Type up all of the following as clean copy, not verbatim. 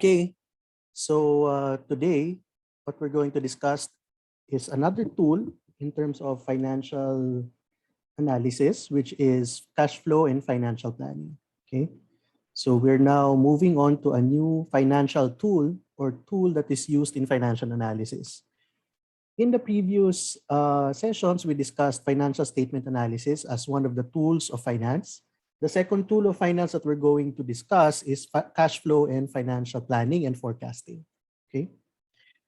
Okay, so today what we're going to discuss is another tool in terms of financial analysis, which is cash flow and financial planning. Okay, so we're now moving on to a new financial tool or tool that is used in financial analysis. In the previous sessions, we discussed financial statement analysis as one of the tools of finance. The second tool of finance that we're going to discuss is cash flow and financial planning and forecasting. Okay.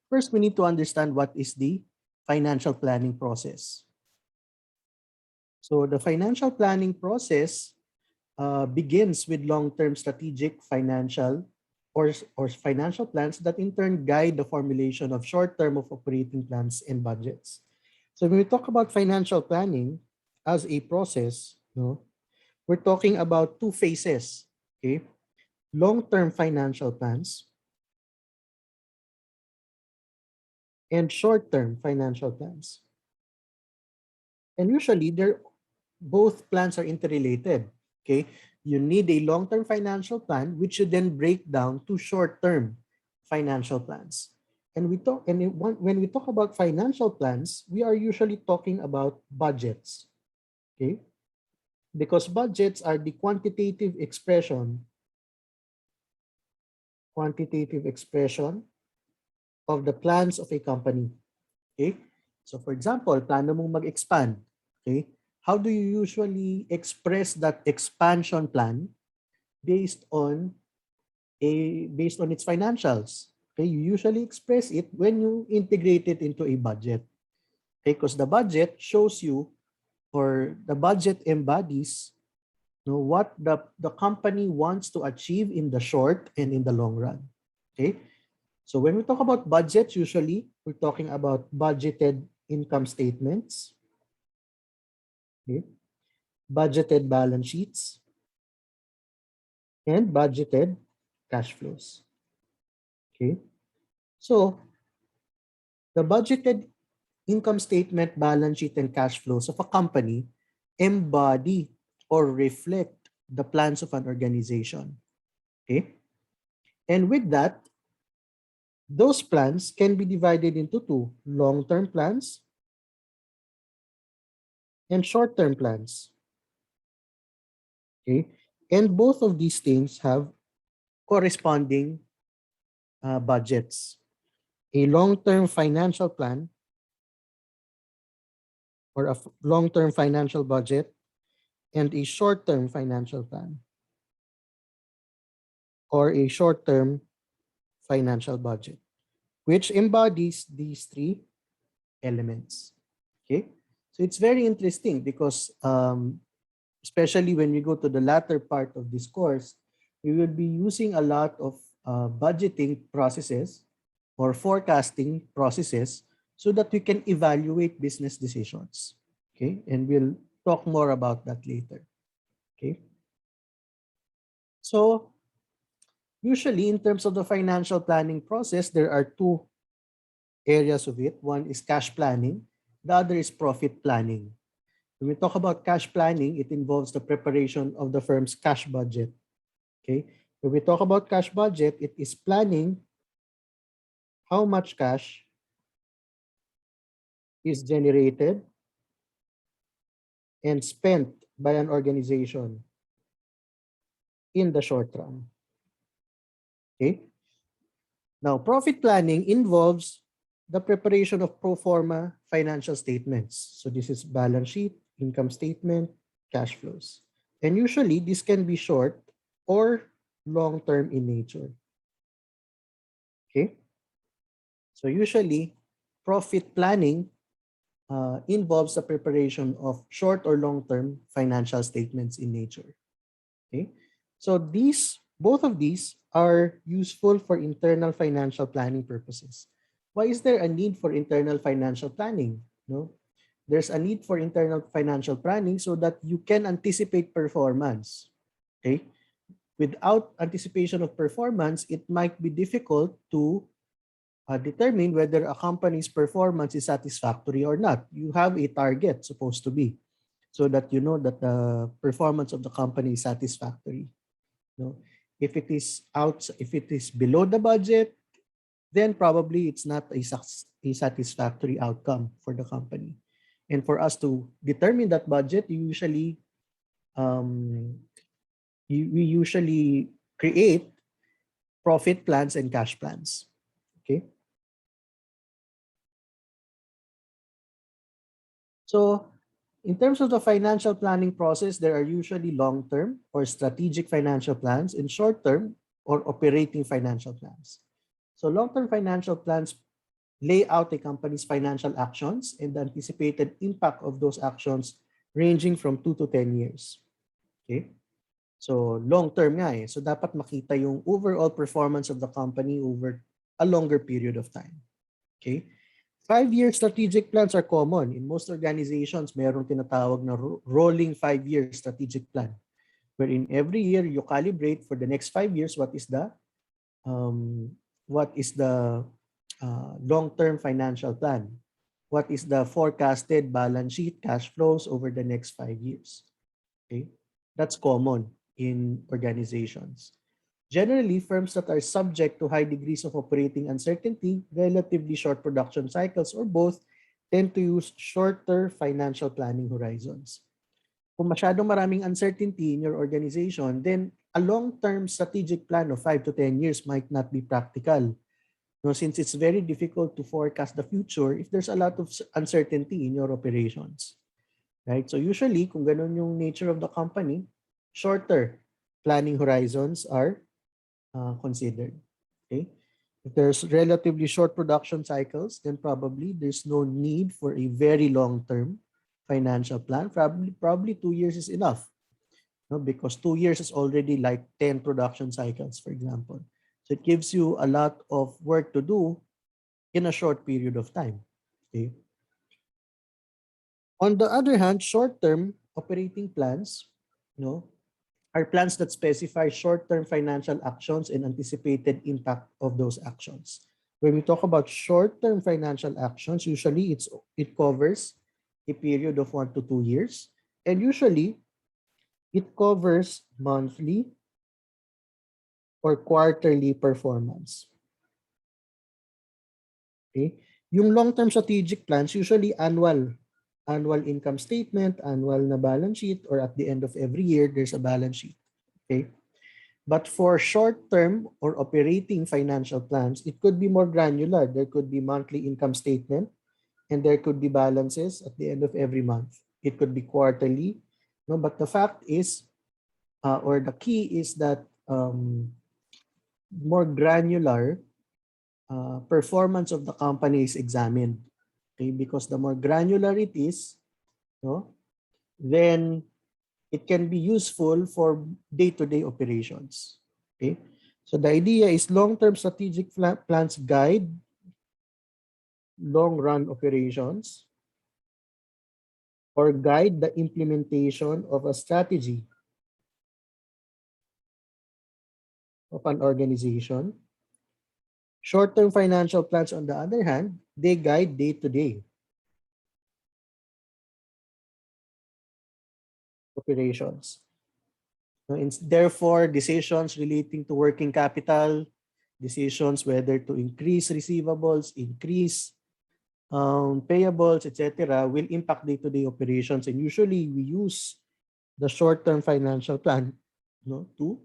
First, we need to understand what is the financial planning process. So the financial planning process begins with long-term strategic financial or financial plans that in turn guide the formulation of short-term of operating plans and budgets. So when we talk about financial planning as a process, we're talking about two phases. Okay, long-term financial plans and short-term financial plans. And usually both plans are interrelated. Okay, you need a long-term financial plan, which you then break down to short-term financial plans. And when we talk about financial plans, we are usually talking about budgets. Okay, because budgets are the quantitative expression of the plans of a company. Okay, so for example, plano mong mag-expand. Okay, how do you usually express that expansion plan based on its financials? Okay, you usually express it when you integrate it into a budget. Okay, because the budget shows you, or the budget embodies what the company wants to achieve in the short and in the long run. Okay, so when we talk about budgets, usually we're talking about budgeted income statements, okay, budgeted balance sheets, and budgeted cash flows. Okay, so the budgeted income statement, balance sheet, and cash flows of a company embody or reflect the plans of an organization. Okay, and with that, those plans can be divided into two: long-term plans and short-term plans. Okay, and both of these things have corresponding budgets. A long-term financial plan or a long-term financial budget and a short-term financial plan or a short-term financial budget, which embodies these three elements. Okay, so it's very interesting because especially when we go to the latter part of this course, we will be using a lot of budgeting processes or forecasting processes so that we can evaluate business decisions. Okay, and we'll talk more about that later. Okay, so usually in terms of the financial planning process, there are two areas of it. One is cash planning, the other is profit planning. When we talk about cash planning, it involves the preparation of the firm's cash budget. Okay, when we talk about cash budget, it is planning how much cash is generated and spent by an organization in the short run. Okay, now profit planning involves the preparation of pro forma financial statements. So this is balance sheet, income statement, cash flows. And usually this can be short or long-term in nature. Okay, so usually profit planning involves the preparation of short or long-term financial statements in nature. Okay, so both of these are useful for internal financial planning purposes. Why is there a need for internal financial planning? There's a need for internal financial planning so that you can anticipate performance. Okay, without anticipation of performance, it might be difficult to determine whether a company's performance is satisfactory or not. You have a target supposed to be, so that you know that the performance of the company is satisfactory. If it is if it is below the budget, then probably it's not a satisfactory outcome for the company. And for us to determine that budget, um, we usually create profit plans and cash plans. Okay. So in terms of the financial planning process, there are usually long-term or strategic financial plans and short-term or operating financial plans. So long-term financial plans lay out a company's financial actions and the anticipated impact of those actions ranging from 2 to 10 years. Okay? So long-term nga eh. So dapat makita yung overall performance of the company over a longer period of time. Okay? 5-year strategic plans are common. In most organizations, mayroong tinatawag na rolling 5-year strategic plan, wherein every year you calibrate for the next 5 years what is the long-term financial plan, what is the forecasted balance sheet cash flows over the next 5 years. Okay, that's common in organizations. Generally, firms that are subject to high degrees of operating uncertainty, relatively short production cycles, or both, tend to use shorter financial planning horizons. Kung masyadong maraming uncertainty in your organization, then a long-term strategic plan of 5 to 10 years might not be practical. No, since it's very difficult to forecast the future if there's a lot of uncertainty in your operations. Right? So usually, kung ganun yung nature of the company, shorter planning horizons are considered. Okay? If there's relatively short production cycles, then probably there's no need for a very long-term financial plan. Probably 2 years is enough. No? Because 2 years is already like 10 production cycles, for example. So it gives you a lot of work to do in a short period of time. Okay? On the other hand, short-term operating plans, are plans that specify short-term financial actions and anticipated impact of those actions. When we talk about short-term financial actions, usually it covers a period of 1 to 2 years, and usually it covers monthly or quarterly performance. Okay? Yung long-term strategic plans, usually annual income statement, annual na balance sheet, or at the end of every year, there's a balance sheet. Okay? But for short-term or operating financial plans, it could be more granular. There could be monthly income statement, and there could be balances at the end of every month. It could be quarterly. No, but the fact is, or the key is that more granular performance of the company is examined. Okay, because the more granular it is, then it can be useful for day-to-day operations. Okay, so the idea is long-term strategic plans guide long-run operations or guide the implementation of a strategy of an organization. Short-term financial plans, on the other hand, they guide day-to-day operations. Therefore, decisions relating to working capital, decisions whether to increase receivables, increase payables, etc., will impact day-to-day operations. And usually, we use the short-term financial plan to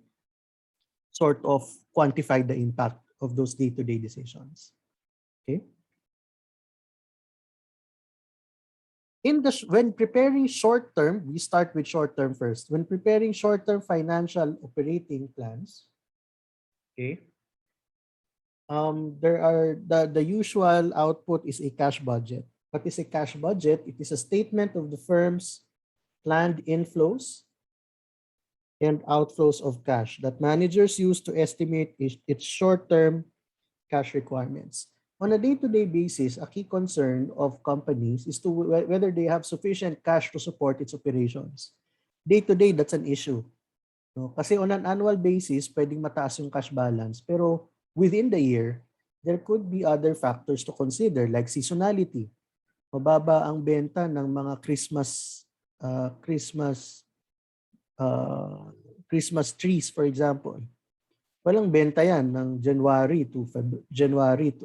sort of quantify the impact of those day-to-day decisions. Okay. When preparing short-term, we start with short-term first. When preparing short-term financial operating plans, okay, there are the usual output is a cash budget. What is a cash budget? It is a statement of the firm's planned inflows and outflows of cash that managers use to estimate its short-term cash requirements. On a day-to-day basis, a key concern of companies is to whether they have sufficient cash to support its operations. Day-to-day, that's an issue. No? Kasi on an annual basis, pwedeng mataas yung cash balance. Pero within the year, there could be other factors to consider like seasonality. Mababa ang benta ng mga Christmas trees, for example. Walang benta yan ng January to,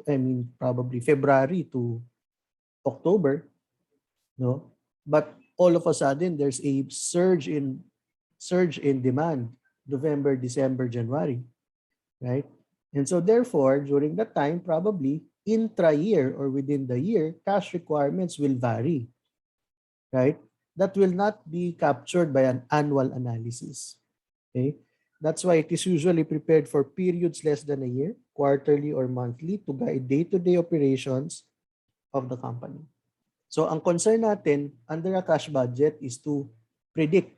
I mean, probably February to October, no? But all of a sudden, there's a surge in demand, November, December, January, right? And so therefore, during that time, probably intra-year or within the year, cash requirements will vary, right? That will not be captured by an annual analysis. Okay? That's why it is usually prepared for periods less than a year, quarterly or monthly, to guide day-to-day operations of the company. So ang concern natin under a cash budget is to predict,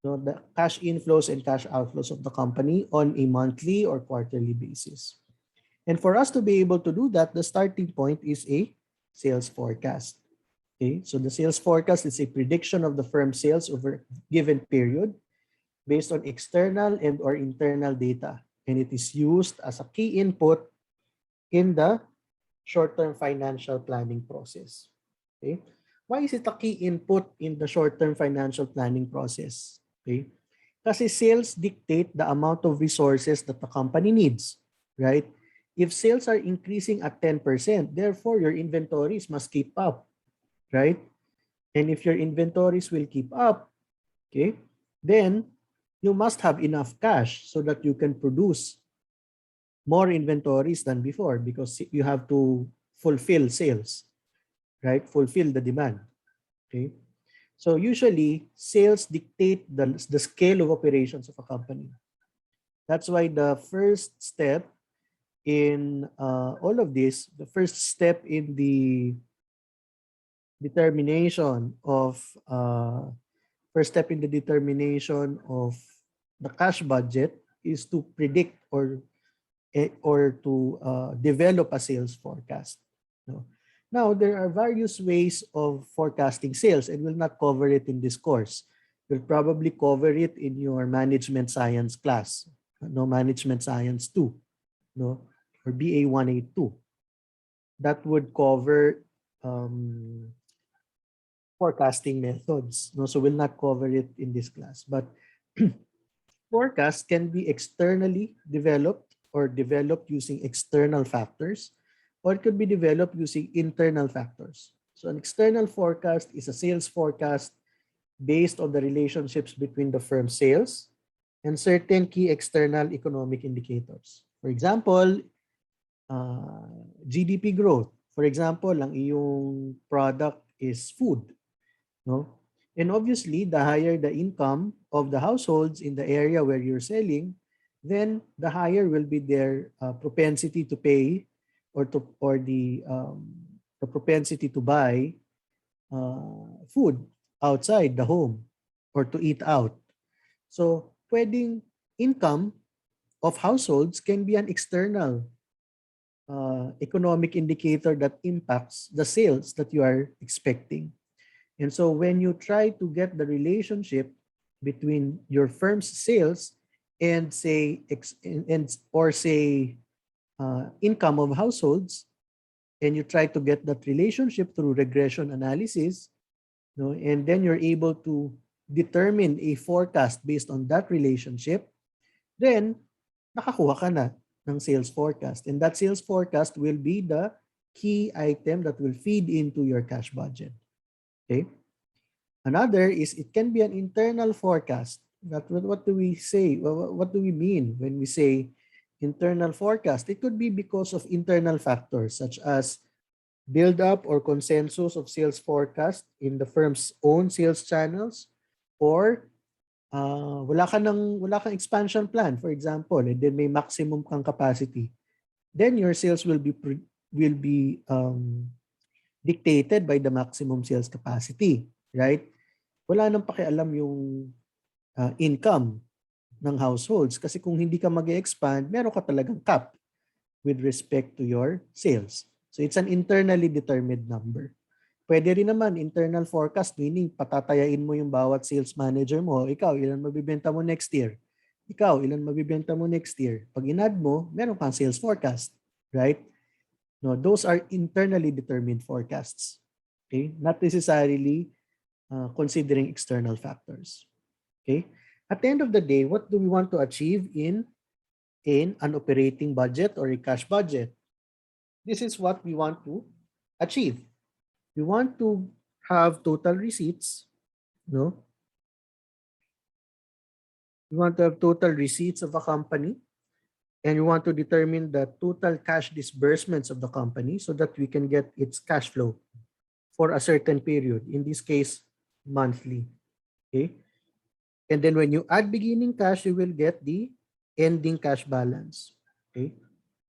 the cash inflows and cash outflows of the company on a monthly or quarterly basis. And for us to be able to do that, the starting point is a sales forecast. Okay, so the sales forecast is a prediction of the firm's sales over a given period based on external and or internal data, and it is used as a key input in the short-term financial planning process. Okay, why is it a key input in the short-term financial planning process? Okay, kasi sales dictate the amount of resources that the company needs, right? If sales are increasing at 10%, therefore your inventories must keep up, right? And if your inventories will keep up, okay, then you must have enough cash so that you can produce more inventories than before because you have to fulfill sales, right? Fulfill the demand, okay? So usually, sales dictate the scale of operations of a company. That's why the first step in all of this, the first step in the determination of the cash budget is to predict or to develop a sales forecast. No? Now, there are various ways of forecasting sales, and we'll not cover it in this course. We'll probably cover it in your management science class, no, management science 2, no, or BA 182. That would cover forecasting methods. No, so we'll not cover it in this class. But forecast can be externally developed or developed using external factors, or it could be developed using internal factors. So an external forecast is a sales forecast based on the relationships between the firm's sales and certain key external economic indicators. For example, GDP growth. For example, ang iyong product is food, no? And obviously, the higher the income of the households in the area where you're selling, then the higher will be their propensity to pay or the propensity to buy food outside the home or to eat out. So, pwedeng income of households can be an external economic indicator that impacts the sales that you are expecting. And so when you try to get the relationship between your firm's sales and income of households, and you try to get that relationship through regression analysis, and then you're able to determine a forecast based on that relationship, then nakakuha ka na ng sales forecast. And that sales forecast will be the key item that will feed into your cash budget. Okay. Another is it can be an internal forecast. What do we say? What do we mean when we say internal forecast? It could be because of internal factors such as build-up or consensus of sales forecast in the firm's own sales channels, or wala kang expansion plan, for example, and then may maximum kang capacity. Then your sales will be dictated by the maximum sales capacity, right? Wala nang pakialam yung income ng households kasi kung hindi ka mag-expand, meron ka talagang cap with respect to your sales. So it's an internally determined number. Pwede rin naman internal forecast, meaning patatayain mo yung bawat sales manager mo. Ikaw, ilan mabibenta mo next year? Ikaw, ilan mabibenta mo next year? Pag inad mo, meron kang sales forecast, right? No, those are internally determined forecasts. Okay? Not necessarily considering external factors. Okay? At the end of the day, what do we want to achieve in in an operating budget or a cash budget. This is what we want to achieve. We want to have total receipts, no? We want to have total receipts of a company, and we want to determine the total cash disbursements of the company so that we can get its cash flow for a certain period, in this case, monthly. Okay? And then when you add beginning cash, you will get the ending cash balance. Okay?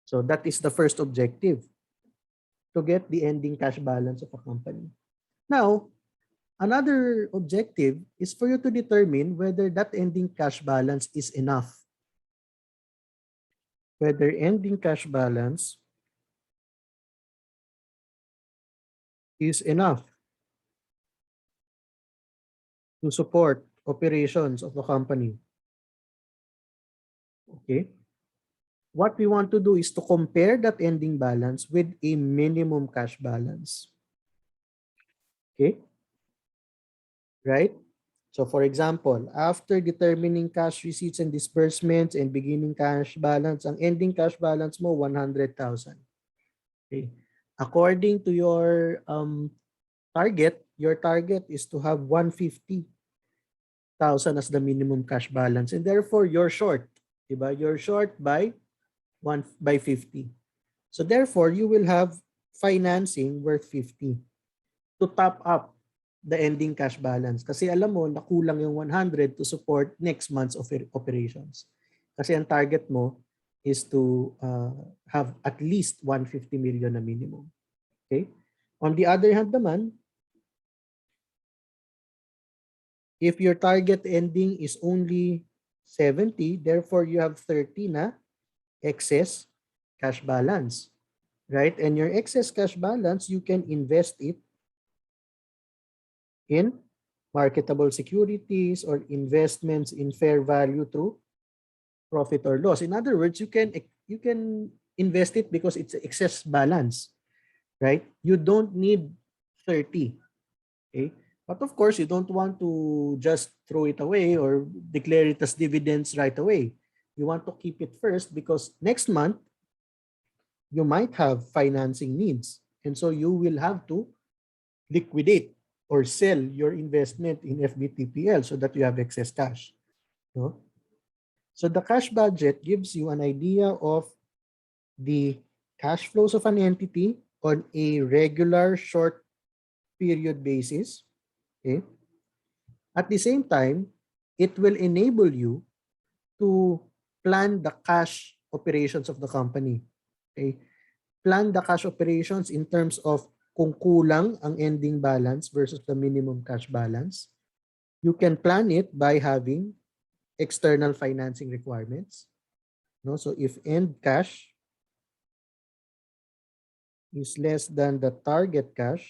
So that is the first objective, to get the ending cash balance of a company. Now, another objective is for you to determine whether that ending cash balance is enough. Whether ending cash balance is enough to support operations of the company. Okay? What we want to do is to compare that ending balance with a minimum cash balance. Okay? Right? So for example, after determining cash receipts and disbursements and beginning cash balance, ang ending cash balance mo 100,000. Okay? According to your target, your target is to have 150,000 as the minimum cash balance, and therefore you're short. Diba? You're short by 50. So therefore, you will have financing worth 50 to top up the ending cash balance. Kasi alam mo, nakulang yung 100 to support next month's operations. Kasi ang target mo is to have at least 150 million na minimum. Okay? On the other hand naman, if your target ending is only 70, therefore you have 30 na excess cash balance, right? And your excess cash balance, you can invest it in marketable securities or investments in fair value through profit or loss. In other words, you can invest it because it's excess balance, right? You don't need 30, okay? But of course, you don't want to just throw it away or declare it as dividends right away. You want to keep it first because next month, you might have financing needs. And so you will have to liquidate or sell your investment in FBTPL so that you have excess cash. No? So the cash budget gives you an idea of the cash flows of an entity on a regular short period basis. Okay? At the same time, it will enable you to plan the cash operations of the company. Okay? Plan the cash operations in terms of kung kulang ang ending balance versus the minimum cash balance. You can plan it by having external financing requirements. No? So if end cash is less than the target cash,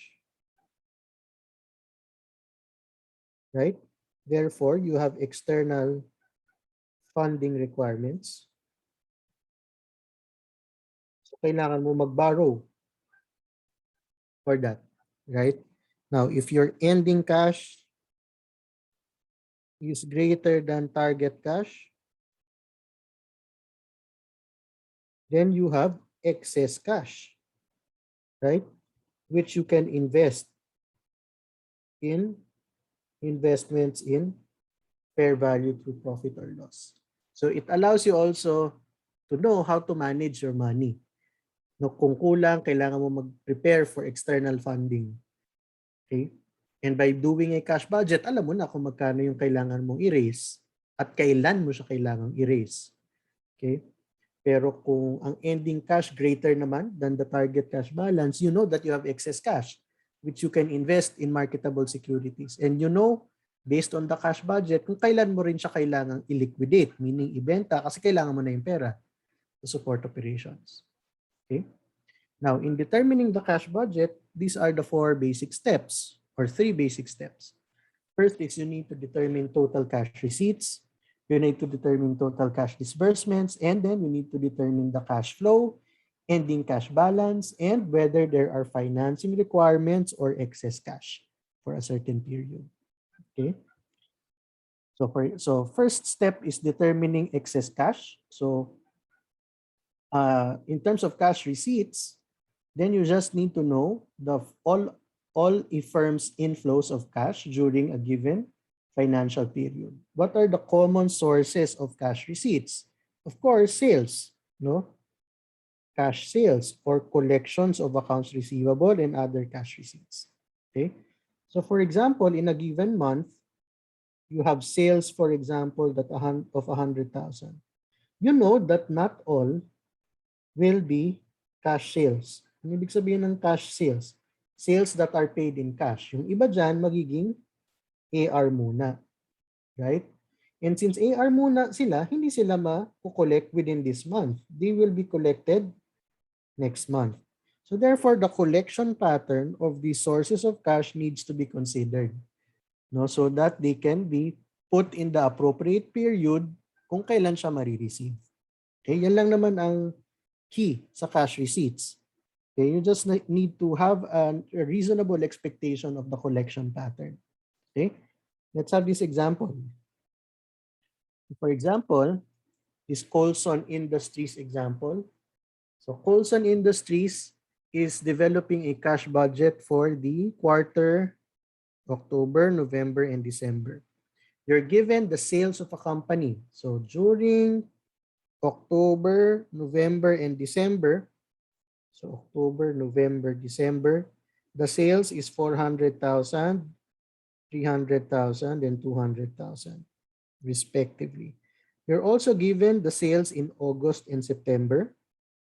right? Therefore, you have external funding requirements. So kailangan mo mag-borrow for that, right? Now, if your ending cash is greater than target cash, then you have excess cash, right? Which you can invest in investments in fair value through profit or loss. So it allows you also to know how to manage your money. No, kung kulang, kailangan mo mag-prepare for external funding. Okay? And by doing a cash budget, alam mo na kung magkano yung kailangan mong i-raise at kailan mo siya kailangang i-raise. Okay? Pero kung ang ending cash greater naman than the target cash balance, you know that you have excess cash which you can invest in marketable securities. And you know, based on the cash budget, kung kailan mo rin siya kailangang i-liquidate, meaning ibenta, kasi kailangan mo na yung pera to support operations. Okay? Now, in determining the cash budget, these are the 4 basic steps or 3 basic steps. First is you need to determine total cash receipts. You need to determine total cash disbursements, and then you need to determine the cash flow, ending cash balance, and whether there are financing requirements or excess cash for a certain period. Okay. So first step is determining excess cash. So In terms of cash receipts, then you just need to know all a firm's inflows of cash during a given financial period. What are the common sources of cash receipts? Of course, sales, no? Cash sales or collections of accounts receivable and other cash receipts. Okay? So for example, in a given month, you have sales, for example, of 100,000. You know that not all will be cash sales. Ang ibig sabihin ng cash sales? Sales that are paid in cash. Yung iba dyan, magiging AR muna. Right? And since AR muna sila, hindi sila ma-collect within this month. They will be collected next month. So therefore, the collection pattern of these sources of cash needs to be considered, no, so that they can be put in the appropriate period kung kailan siya marireceive. Okay, yan lang naman ang key sa cash receipts. Okay, you just need to have a reasonable expectation of the collection pattern. Okay, let's have this example. For example, this Colson Industries example. So Colson Industries is developing a cash budget for the quarter October, November, and December. You're given the sales of a company. So during October, November, and December, so October, November, December, the sales is 400,000, 300,000, and 200,000 respectively. You're also given the sales in August and September,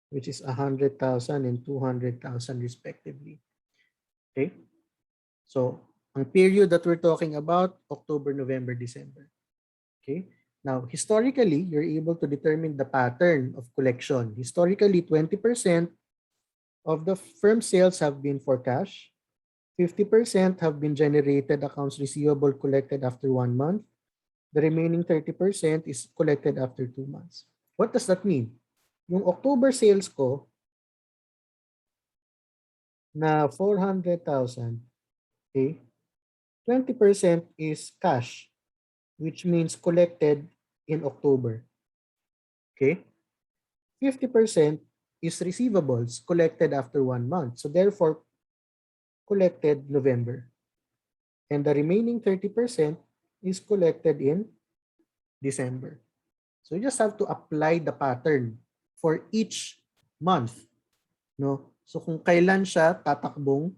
which is 100,000 and 200,000 respectively. Okay? So, ang period that we're talking about, October, November, December. Okay? Now, historically, you're able to determine the pattern of collection. Historically, 20% of the firm sales have been for cash. 50% have been generated accounts receivable collected after 1 month. The remaining 30% is collected after 2 months. What does that mean? Yung October sales ko na 400,000, okay, 20% is cash, which means collected in October. Okay? 50% is receivables collected after 1 month. So therefore, collected November. And the remaining 30% is collected in December. So you just have to apply the pattern for each month. No? So kung kailan siya tatakbong,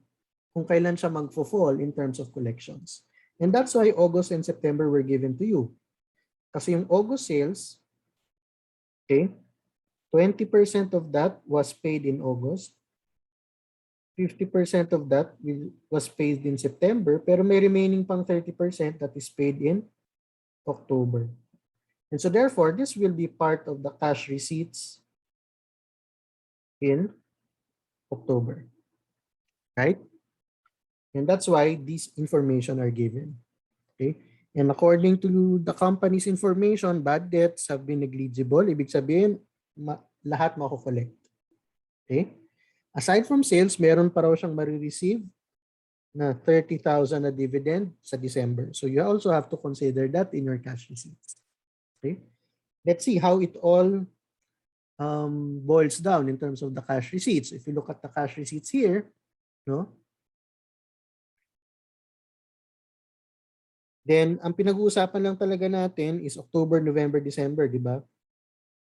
kung kailan siya magfo-fall in terms of collections. And that's why August and September were given to you. Kasi yung August sales, okay, 20% of that was paid in August. 50% of that was paid in September, pero may remaining pang 30% that is paid in October. And so therefore, this will be part of the cash receipts in October. Right? And that's why these information are given. Okay? And according to the company's information, bad debts have been negligible. Ibig sabihin, lahat mako-collect. Okay? Aside from sales, meron pa raw siyang marireceive na 30,000 na dividend sa December. So you also have to consider that in your cash receipts. Okay? Let's see how it all boils down in terms of the cash receipts. If you look at the cash receipts here, no? Then, ang pinag-uusapan lang talaga natin is October, November, December, di ba?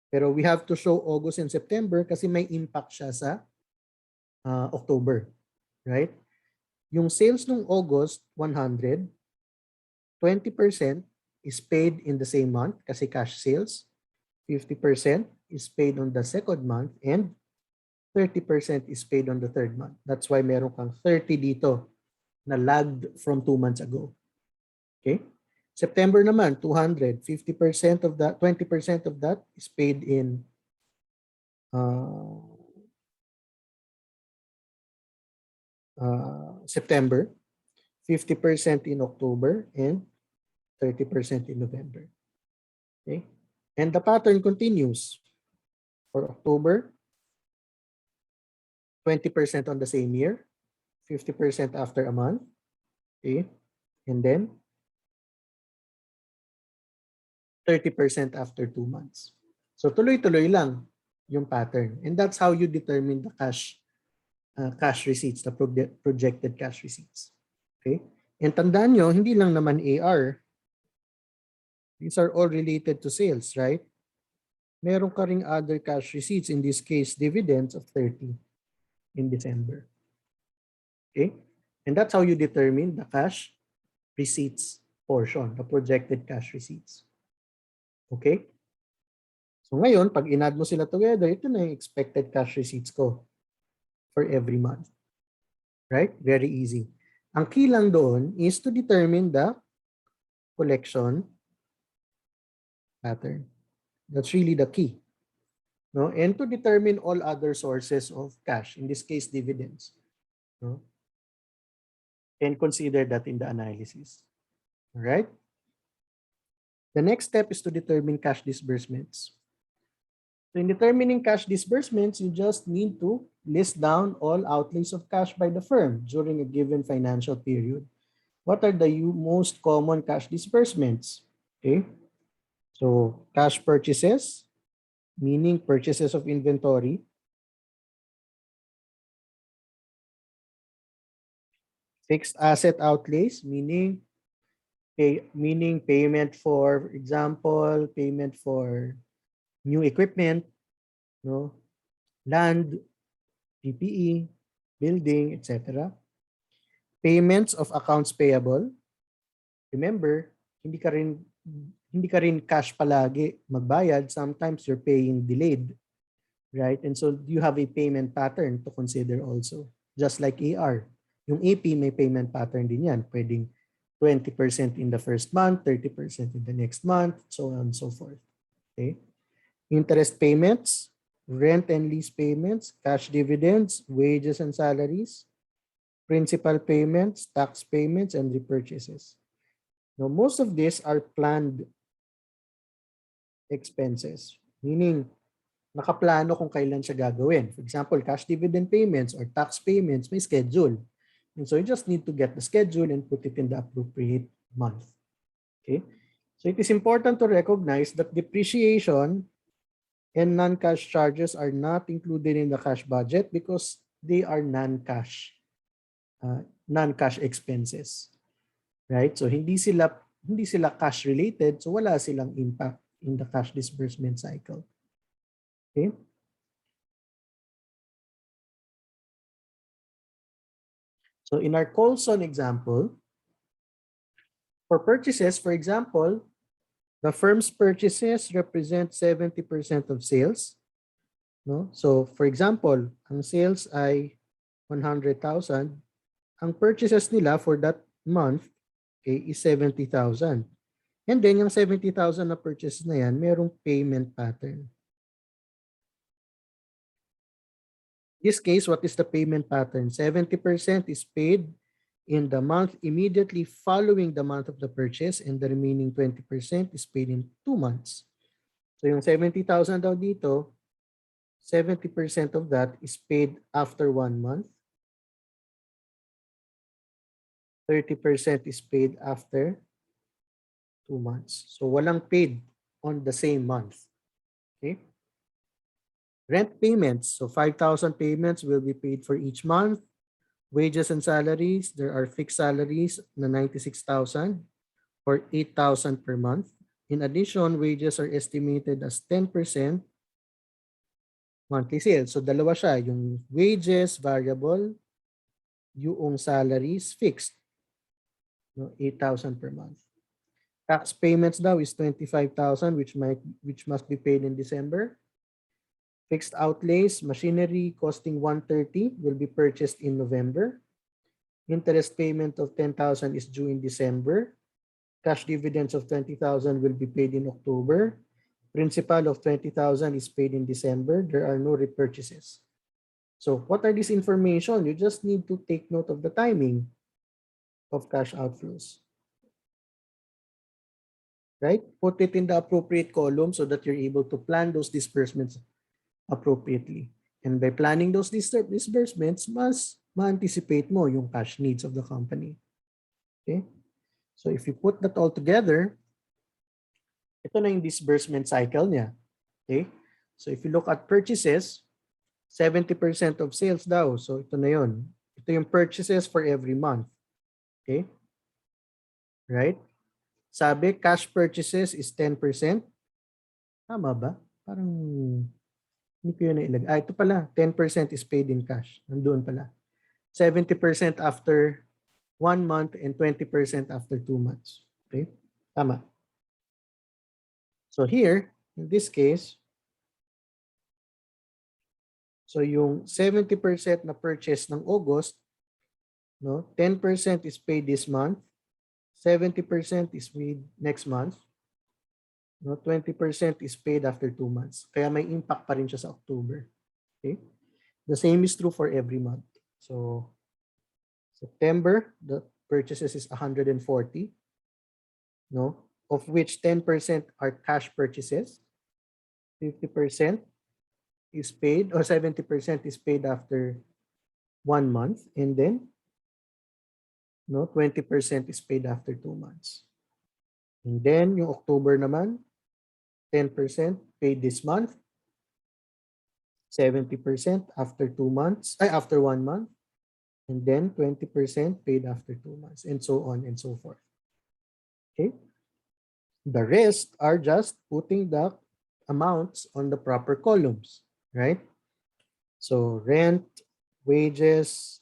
Pero we have to show August and September kasi may impact siya sa October, right? Yung sales nung August, 100, 20% is paid in the same month kasi cash sales. 50% is paid on the second month and 30% is paid on the third month. That's why meron kang 30 dito na lagged from 2 months ago. Okay? September naman, 200. 50% of that, 20% of that is paid in September, 50% in October, and 30% in November. Okay? And the pattern continues. For October, 20% on the same year, 50% after a month, okay? And then 30% after 2 months. So tuloy-tuloy lang. yung pattern. And that's how you determine the cash receipts, the projected cash receipts. Okay? And tandaan nyo, hindi lang naman AR. These are all related to sales, right? Meron ka ring other cash receipts, in this case, dividends of 30 in December. Okay? And that's how you determine the cash receipts portion, the projected cash receipts. Okay? So ngayon, pag in-add mo sila together, ito na yung expected cash receipts ko for every month. Right? Very easy. Ang key lang doon is to determine the collection pattern. That's really the key. No? And to determine all other sources of cash, in this case, dividends. No? And consider that in the analysis. All right? The next step is to determine cash disbursements. So in determining cash disbursements, you just need to list down all outlays of cash by the firm during a given financial period. What are the most common cash disbursements? Okay. So cash purchases, meaning purchases of inventory. Fixed asset outlays, meaning payment for example, payment for new equipment, no, land, PPE, building, etc. Payments of accounts payable. Remember, hindi ka rin cash palagi magbayad. Sometimes you're paying delayed, right? And so you have a payment pattern to consider also. Just like AR. Yung AP may payment pattern din yan. Pwedeng 20% in the first month, 30% in the next month, so on and so forth. Okay? Interest payments, rent and lease payments, cash dividends, wages and salaries, principal payments, tax payments, and repurchases. Now, most of these are planned expenses, meaning nakaplano kung kailan siya gagawin. For example, cash dividend payments or tax payments may schedule. And so you just need to get the schedule and put it in the appropriate month. Okay? So it is important to recognize that depreciation and non-cash charges are not included in the cash budget because they are non-cash expenses. Right? So hindi sila cash related, so wala silang impact in the cash disbursement cycle. Okay? So in our Colson example, for purchases, for example, the firm's purchases represent 70% of sales. No? So for example, ang sales ay 100,000. Ang purchases nila for that month, okay, is 70,000. And then yung 70,000 na purchases na yan, merong payment pattern. In this case, what is the payment pattern? 70% is paid in the month immediately following the month of the purchase, and the remaining 20% is paid in 2 months. So yung 70,000 daw dito, 70% of that is paid after 1 month. 30% is paid after 2 months. So walang paid on the same month. Okay? Rent payments. So 5,000 payments will be paid for each month. Wages and salaries, there are fixed salaries na 96,000 or 8,000 per month. In addition, wages are estimated as 10% monthly sales. So dalawa siya, yung wages variable, yung salaries fixed. No, 8,000 per month. Tax payments daw is 25,000 which must be paid in December. Fixed outlays, machinery costing 130 will be purchased in November. Interest payment of 10,000 is due in December. Cash dividends of 20,000 will be paid in October. Principal of 20,000 is paid in December. There are no repurchases. So what are this information? You just need to take note of the timing of cash outflows. Right? Put it in the appropriate column so that you're able to plan those disbursements appropriately. And by planning those disbursements, mas ma-anticipate mo yung cash needs of the company. Okay? So if you put that all together, ito na yung disbursement cycle niya. Okay? So if you look at purchases, 70% of sales daw. So ito na yun. Ito yung purchases for every month. Okay? Right? Sabi, cash purchases is 10%. Tama ba? Parang hindi ko yun nailagay. Ito pala, 10% is paid in cash. Nandoon pala. 70% after 1 month and 20% after 2 months. Okay? Tama. So here, in this case, so yung 70% na purchase ng August, no, 10% is paid this month, 70% is paid next month, no, 20% is paid after 2 months. Kaya may impact pa rin siya sa October. Okay? The same is true for every month. So September, the purchases is 140, no, of which 10% are cash purchases, 50% is paid, or 70% is paid after 1 month, and then 20% is paid after 2 months. And then yung October naman, 10% paid this month, 70% after 2 months, after 1 month, and then 20% paid after 2 months, and so on and so forth. Okay? The rest are just putting the amounts on the proper columns, right? So rent, wages,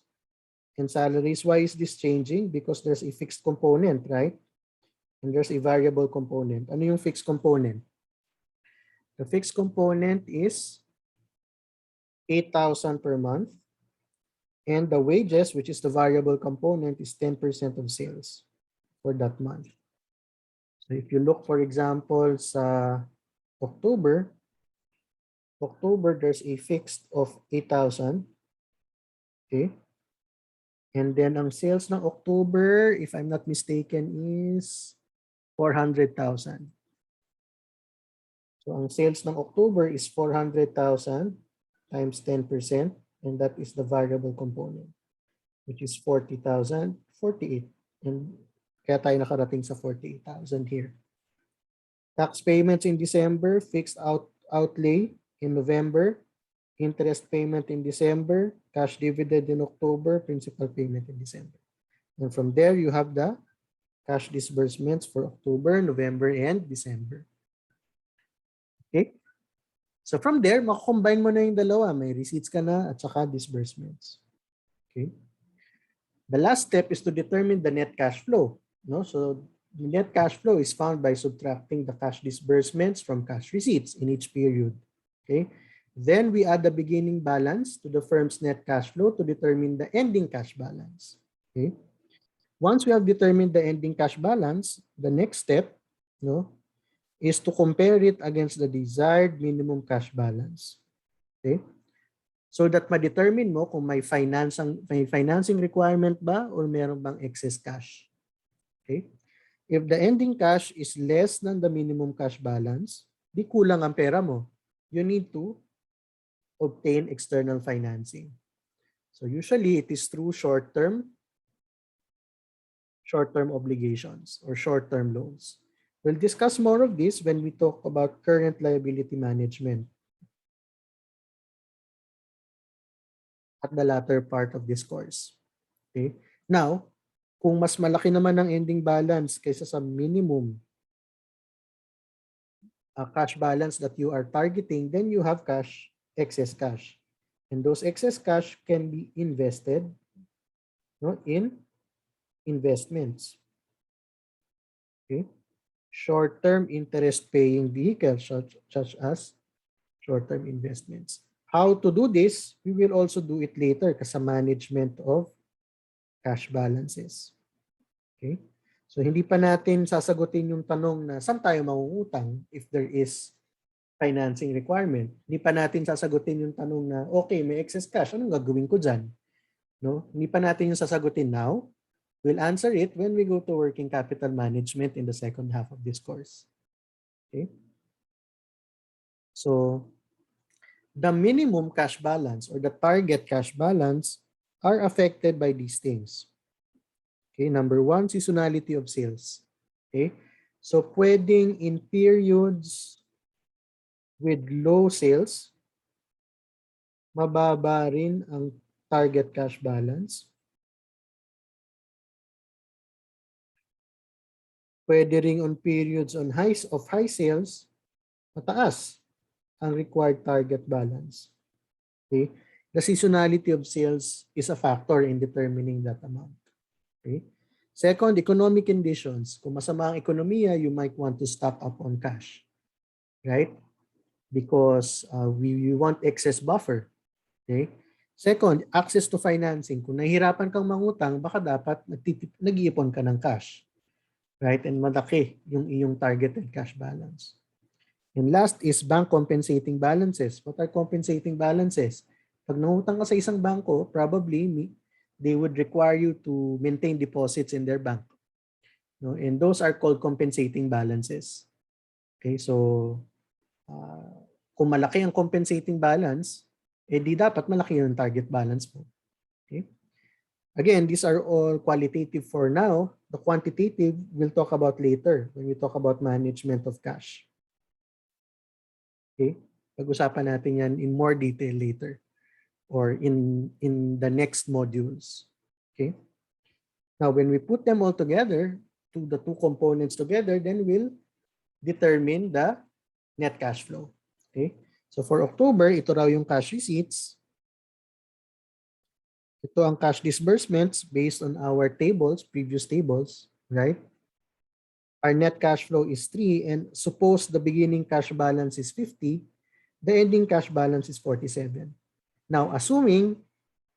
and salaries. Why is this changing? Because there's a fixed component, right? And there's a variable component. Ano yung fixed component? The fixed component is 8,000 per month. And the wages, which is the variable component, is 10% of sales for that month. So if you look, for example, sa October, there's a fixed of 8,000. Okay. And then ang sales ng October, if I'm not mistaken, is 400,000. So ang sales ng October is 400,000 times 10%, and that is the variable component, which is 40,000, 48. And kaya tayo nakarating sa 48,000 here. Tax payments in December, fixed outlay in November, interest payment in December, cash dividend in October, principal payment in December. And from there, you have the cash disbursements for October, November, and December. Okay? So from there, makakombine mo na yung dalawa. May receipts ka na at saka disbursements. Okay? The last step is to determine the net cash flow. No? So the net cash flow is found by subtracting the cash disbursements from cash receipts in each period. Okay? Then we add the beginning balance to the firm's net cash flow to determine the ending cash balance. Okay? Once we have determined the ending cash balance, the next step, is to compare it against the desired minimum cash balance. Okay? So that ma-determine mo kung may financing requirement ba or meron bang excess cash. Okay? If the ending cash is less than the minimum cash balance, di kulang ang pera mo. You need to obtain external financing. So usually it is through short-term obligations or short-term loans. We'll discuss more of this when we talk about current liability management at the latter part of this course. Okay? Now, kung mas malaki naman ang ending balance kaysa sa minimum cash balance that you are targeting, then you have excess cash. And those excess cash can be invested in investments. Okay? Short-term interest-paying vehicles such as short-term investments. How to do this, we will also do it later sa management of cash balances. Okay? So hindi pa natin sasagutin yung tanong na saan tayo mangungutang if there is financing requirement. Hindi pa natin sasagutin yung tanong na okay, may excess cash, anong gagawin ko dyan? No? Hindi pa natin yung sasagutin now. We'll answer it when we go to working capital management in the second half of this course. Okay? So, the minimum cash balance or the target cash balance are affected by these things. Okay, number one, seasonality of sales. Okay? So, pwedeng in periods with low sales, mababa rin ang target cash balance. Pwede ring on periods of high sales, mataas ang required target balance. Okay? The seasonality of sales is a factor in determining that amount. Okay? Second, economic conditions. Kung masama ang ekonomiya, you might want to stock up on cash. Right? Because we want excess buffer. Okay? Second, access to financing. Kung nahihirapan kang mangutang, baka dapat nag-iipon ka ng cash. Right? And malaki yung iyong targeted cash balance. And last is bank compensating balances. What are compensating balances? Pag nangutang ka sa isang bangko, probably they would require you to maintain deposits in their bank. No? And those are called compensating balances. Okay, so kung malaki ang compensating balance, di dapat malaki yung target balance mo. Okay? Again, these are all qualitative for now. The quantitative we'll talk about later when we talk about management of cash. Okay? Pag-usapan natin yan in more detail later or in the next modules. Okay? Now, when we put them all together, the two components together, then we'll determine the net cash flow. Okay? So for October, ito raw yung cash receipts. Ito ang cash disbursements based on our tables, previous tables, right? Our net cash flow is 3 and suppose the beginning cash balance is 50, the ending cash balance is 47. Now, assuming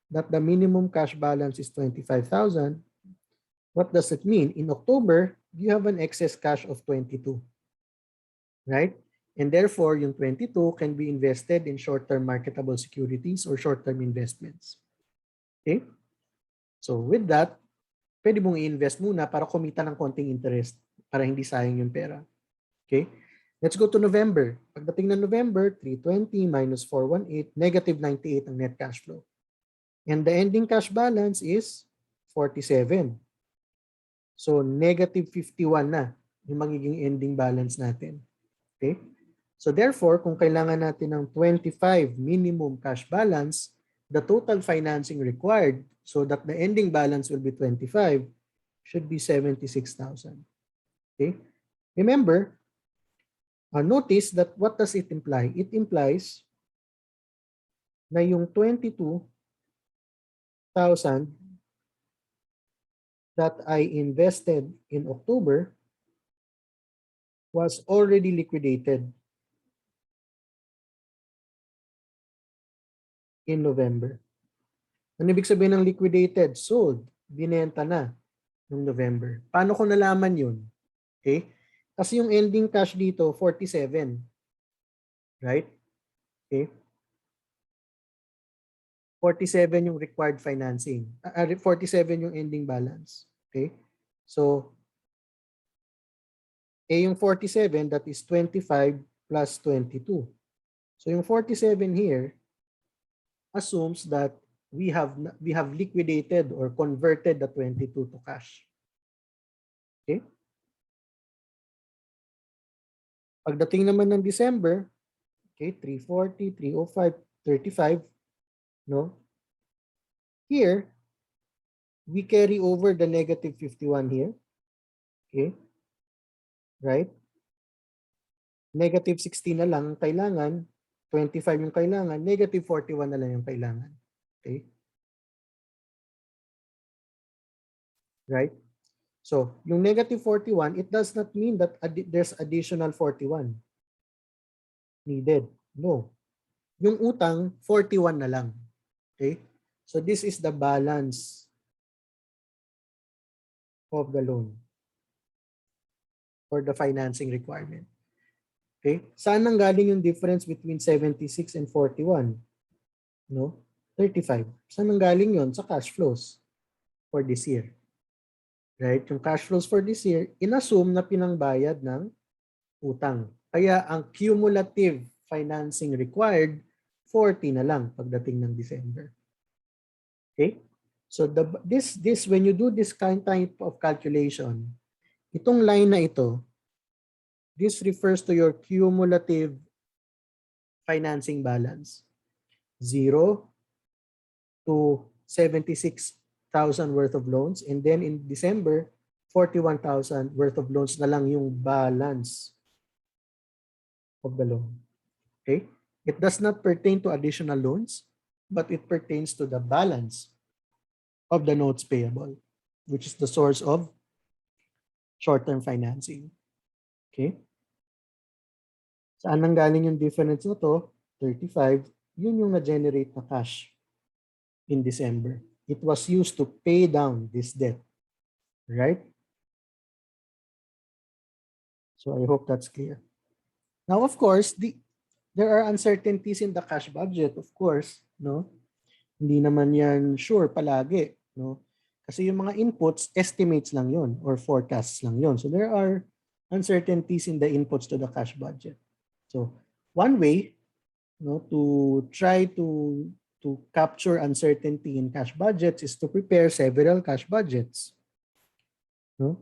that the minimum cash balance is 25,000, what does it mean? In October, you have an excess cash of 22, right? And therefore, yung 22 can be invested in short-term marketable securities or short-term investments. Okay? So with that, pwede mong i-invest muna para kumita ng konting interest para hindi sayang yung pera. Okay? Let's go to November. Pagdating ng November, 320 minus 418, negative 98 ang net cash flow. And the ending cash balance is 47. So negative 51 na yung magiging ending balance natin. Okay? So therefore, kung kailangan natin ng 25 minimum cash balance, the total financing required so that the ending balance will be 25 should be 76,000. Okay? Remember, notice that what does it imply? It implies na yung 22,000 that I invested in October was already liquidated in November. Ano ibig sabihin ng liquidated? Sold. Binenta na noong November. Paano ko nalaman yun? Okay? Kasi yung ending cash dito, 47. Right? Okay? 47 yung required financing. 47 yung ending balance. Okay? So, yung 47, that is 25 plus 22. So, yung 47 here assumes that we have liquidated or converted the 22 to cash. Okay? Pagdating naman ng December, okay, 340, 305, 35, no? Here, we carry over the negative 51 here. Okay? Right? Negative 16 na lang ang kailangan, 25 yung kailangan, negative 41 na lang yung kailangan. Okay? Right? So, yung negative 41, it does not mean that there's additional 41 needed. No. Yung utang, 41 na lang. Okay? So, this is the balance of the loan or the financing requirement. Okay? Saan nanggaling yung difference between 76 and 41? No? 35. Saan nanggaling yun? Sa cash flows for this year. Right? Yung cash flows for this year, inassume na pinangbayad ng utang. Kaya ang cumulative financing required, 40 na lang pagdating ng December. Okay? So this when you do this kind type of calculation, itong line na ito, this refers to your cumulative financing balance. 0 to 76,000 worth of loans. And then in December, 41,000 worth of loans na lang yung balance of the loan. Okay? It does not pertain to additional loans, but it pertains to the balance of the notes payable, which is the source of short-term financing. Okay? Saan nanggaling yung difference na to? 35, yun yung na-generate na cash in December. It was used to pay down this debt, right? So I hope that's clear. Now, of course, there are uncertainties in the cash budget, of course, no? Hindi naman yan sure palagi, no? Kasi yung mga inputs, estimates lang yon or forecasts lang yon. So there are uncertainties in the inputs to the cash budget. So one way, no, to try to capture uncertainty in cash budgets is to prepare several cash budgets. No?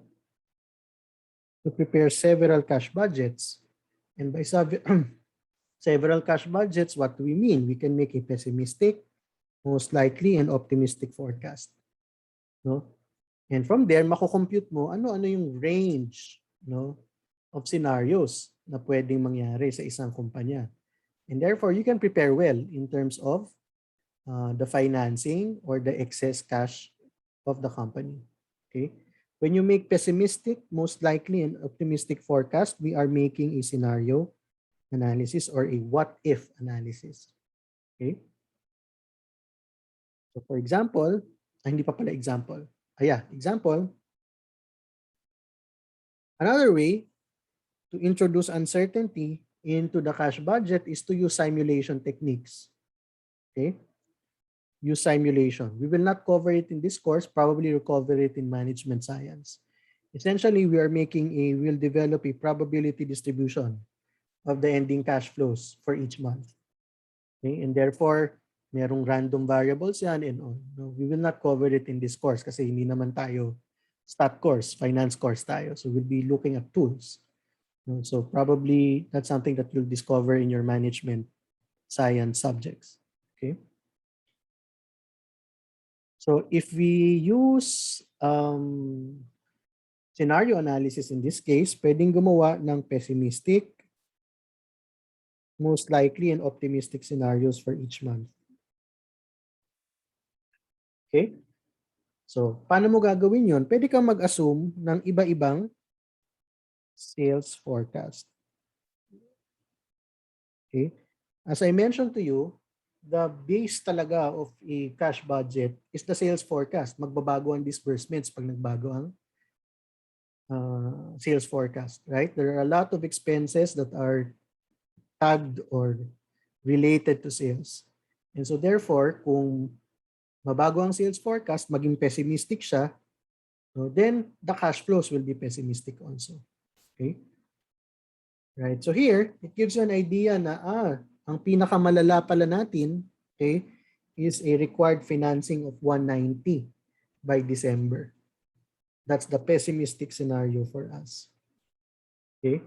To prepare several cash budgets. And by several cash budgets, what do we mean? We can make a pessimistic, most likely, and optimistic forecast. No? And from there, makukompute mo ano-ano yung range, no, of scenarios na pwedeng mangyari sa isang kumpanya. And therefore, you can prepare well in terms of the financing or the excess cash of the company. Okay? When you make pessimistic, most likely, and optimistic forecast, we are making a scenario analysis or a what-if analysis. Okay? So for example, hindi pa pala example. Example. Another way to introduce uncertainty into the cash budget is to use simulation techniques. Okay? Use simulation. We will not cover it in this course, probably we'll cover it in management science. Essentially, we'll develop a probability distribution of the ending cash flows for each month. Okay? And therefore, merong random variables yan and all. No, we will not cover it in this course kasi hindi naman tayo stat course, finance course tayo. So we'll be looking at tools. No, so probably that's something that you'll discover in your management science subjects. Okay. So if we use scenario analysis in this case, pwedeng gumawa ng pessimistic, most likely, and optimistic scenarios for each month. Okay? So, paano mo gagawin yon? Pwede kang mag-assume ng iba-ibang sales forecast. Okay? As I mentioned to you, the base talaga of a cash budget is the sales forecast. Magbabago ang disbursements pag nagbago ang sales forecast, right? There are a lot of expenses that are tagged or related to sales. And so therefore, kung mabago ang sales forecast, maging pessimistic siya, so then the cash flows will be pessimistic also. Okay? Right. So here, it gives you an idea na ang pinakamalala pala natin, okay, is a required financing of 190 by December. That's the pessimistic scenario for us. Okay?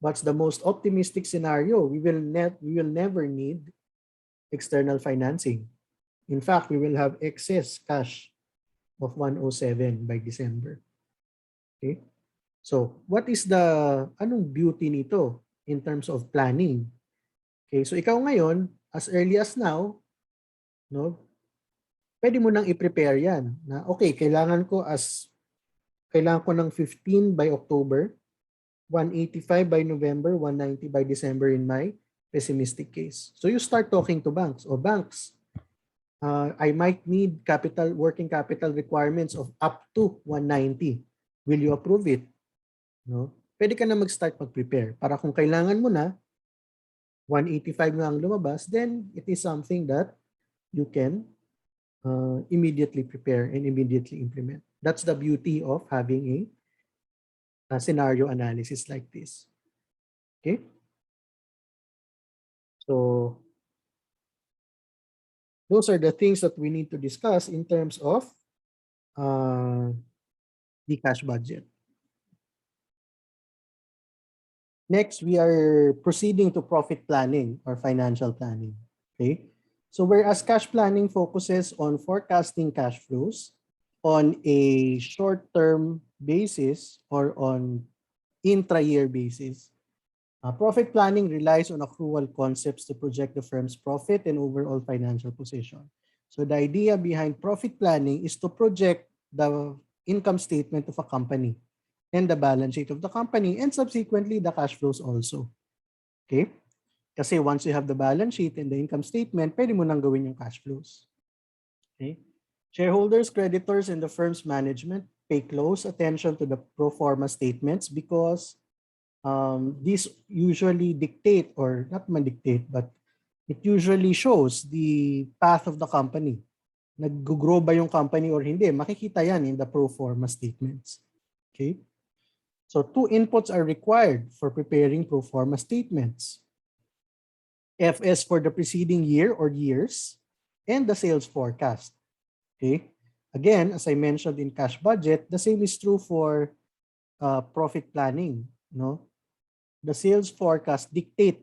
What's the most optimistic scenario? We will never need external financing. In fact, we will have excess cash of 107 by December. Okay? So, what is anong beauty nito in terms of planning? Okay, so ikaw ngayon, as early as now, no, pwede mo nang i-prepare yan na okay, kailangan ko ng 15 by October, 185 by November, 190 by December in my pessimistic case. So you start talking to banks. O banks, I might need working capital requirements of up to 190. Will you approve it? No? Pwede ka na mag-start mag-prepare para kung kailangan mo na 185 na ang lumabas, then it is something that you can immediately prepare and immediately implement. That's the beauty of having a scenario analysis like this. Okay? So those are the things that we need to discuss in terms of the cash budget. Next, we are proceeding to profit planning or financial planning. Okay. So whereas cash planning focuses on forecasting cash flows on a short-term basis or on intra-year basis, profit planning relies on accrual concepts to project the firm's profit and overall financial position. So the idea behind profit planning is to project the income statement of a company and the balance sheet of the company and subsequently the cash flows also. Okay? Kasi once you have the balance sheet and the income statement, pwede mo nang gawin yung cash flows. Okay? Shareholders, creditors, and the firm's management pay close attention to the pro forma statements because these usually dictate, or not man dictate, but it usually shows the path of the company. Nag-grow ba yung company or hindi? Makikita yan in the pro forma statements. Okay? So two inputs are required for preparing pro forma statements. FS for the preceding year or years and the sales forecast. Okay? Again, as I mentioned in cash budget, the same is true for profit planning. No? The sales forecast dictate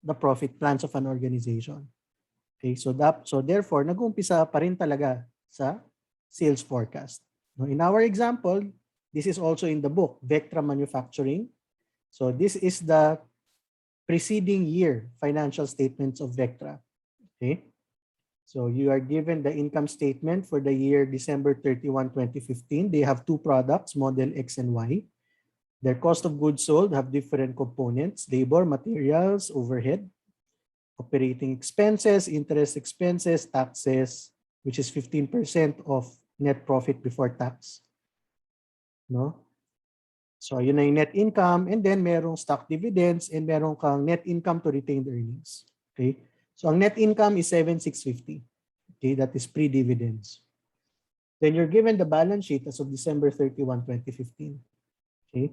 the profit plans of an organization. Okay, so therefore nag-uumpisa pa rin talaga sa sales forecast. No, in our example, this is also in the book, Vectra Manufacturing. So this is the preceding year financial statements of Vectra. Okay? So you are given the income statement for the year December 31, 2015. They have two products, model X and Y. Their cost of goods sold have different components, labor, materials, overhead, operating expenses, interest expenses, taxes, which is 15% of net profit before tax. No? So yun na yung net income, and then merong stock dividends, and merong kang net income to retained earnings. Okay? So ang net income is 7,650. Okay, that is pre-dividends. Then you're given the balance sheet as of December 31, 2015. Okay?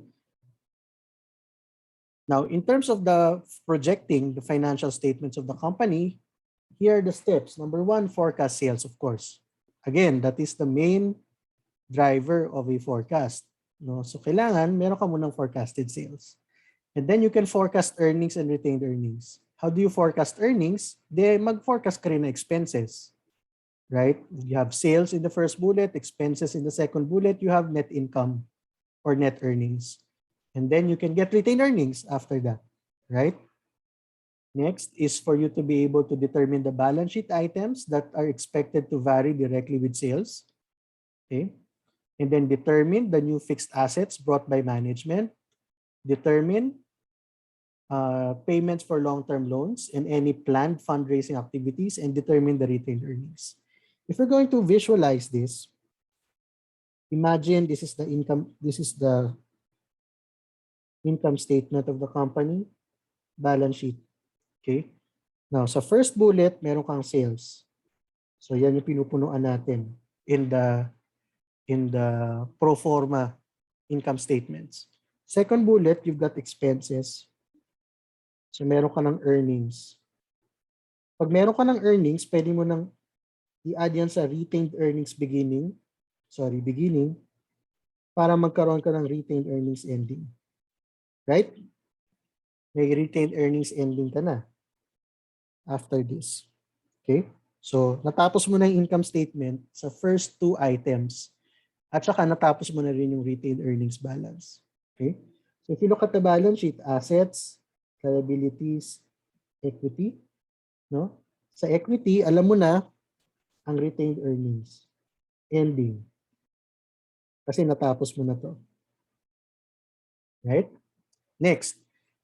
Now, in terms of the projecting the financial statements of the company, here are the steps. Number one, forecast sales, of course. Again, that is the main driver of a forecast. No? So kailangan meron ka munang forecasted sales. And then you can forecast earnings and retained earnings. How do you forecast earnings? Mag-forecast ka rin na expenses. Right? You have sales in the first bullet, expenses in the second bullet, you have net income or net earnings. And then you can get retained earnings after that, right? Next is for you to be able to determine the balance sheet items that are expected to vary directly with sales. Okay. And then determine the new fixed assets brought by management. Determine payments for long-term loans and any planned fundraising activities, and determine the retained earnings. If we're going to visualize this, imagine this is the income statement of the company, balance sheet. Okay? Now, sa first bullet, meron kang sales. So yan yung pinupunuan natin in the pro forma income statements. Second bullet, you've got expenses. So meron ka ng earnings. Pag meron ka ng earnings, pwede mo nang i-add yan sa retained earnings beginning, para magkaroon ka ng retained earnings ending. Right? May retained earnings ending ka na after this. Okay? So, natapos mo na yung income statement sa first two items at saka natapos mo na rin yung retained earnings balance. Okay? So, if you look at the balance sheet, assets, liabilities, equity, no? Sa equity, alam mo na ang retained earnings ending. Kasi natapos mo na to. Right? Next,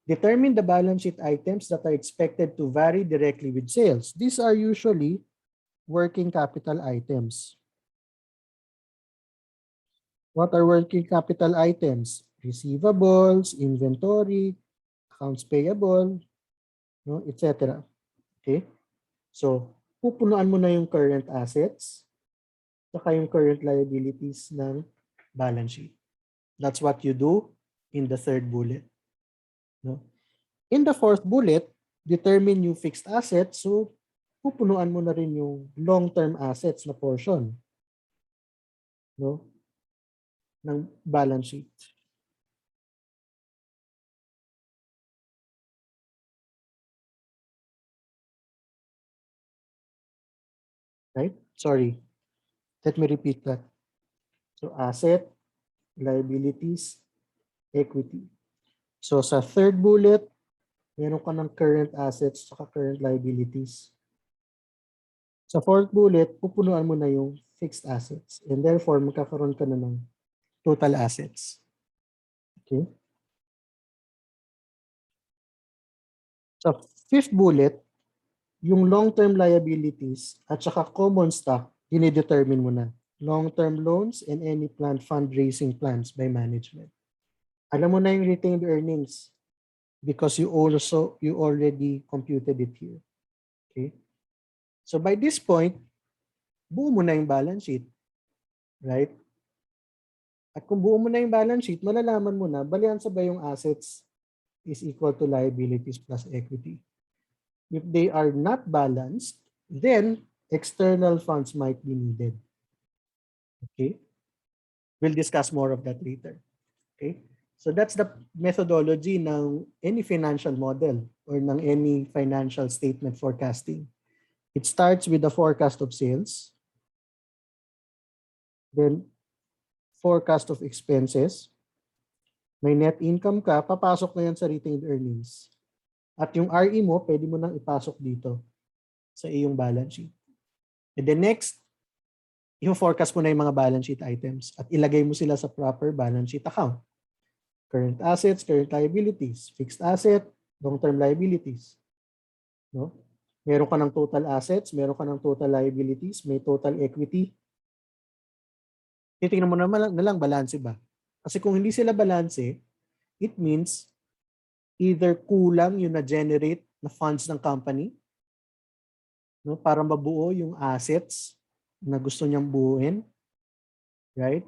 determine the balance sheet items that are expected to vary directly with sales. These are usually working capital items. What are working capital items? Receivables, inventory, accounts payable, no, etc. Okay? So, pupunuan mo na yung current assets saka yung current liabilities ng balance sheet. That's what you do in the third bullet. No? In the fourth bullet, determine new fixed assets. So, pupunuan mo na rin yung long-term assets na portion, no, ng balance sheet. right? Sorry, let me repeat that. So asset, liabilities, equity. So sa third bullet, meron ka ng current assets at current liabilities. Sa fourth bullet, pupunuan mo na yung fixed assets. And therefore, magkakaroon ka na ng total assets. Okay? Sa fifth bullet, yung long-term liabilities at saka common stock, dinidetermine mo na. Long-term loans and any planned fundraising plans by management. Alam mo na yung retained earnings because you already computed it here. Okay? So by this point, buo mo na yung balance sheet. Right? At kung buo mo na yung balance sheet, malalaman mo na balyansa ba yung assets is equal to liabilities plus equity. If they are not balanced, then external funds might be needed. Okay? We'll discuss more of that later. Okay? So that's the methodology ng any financial model or ng any financial statement forecasting. It starts with the forecast of sales, then forecast of expenses. May net income ka, papasok na yan sa retained earnings. At yung RE mo, pwede mo nang ipasok dito sa iyong balance sheet. And then next, i-forecast mo na yung mga balance sheet items at ilagay mo sila sa proper balance sheet account. Current assets, current liabilities, fixed asset, long-term liabilities. No? Meron ka ng total assets, meron ka ng total liabilities, may total equity. Titingnan mo na lang balanse ba? Kasi kung hindi sila balanse, it means either kulang yung na-generate na funds ng company, no, para mabuo yung assets na gusto niyang buuin, right?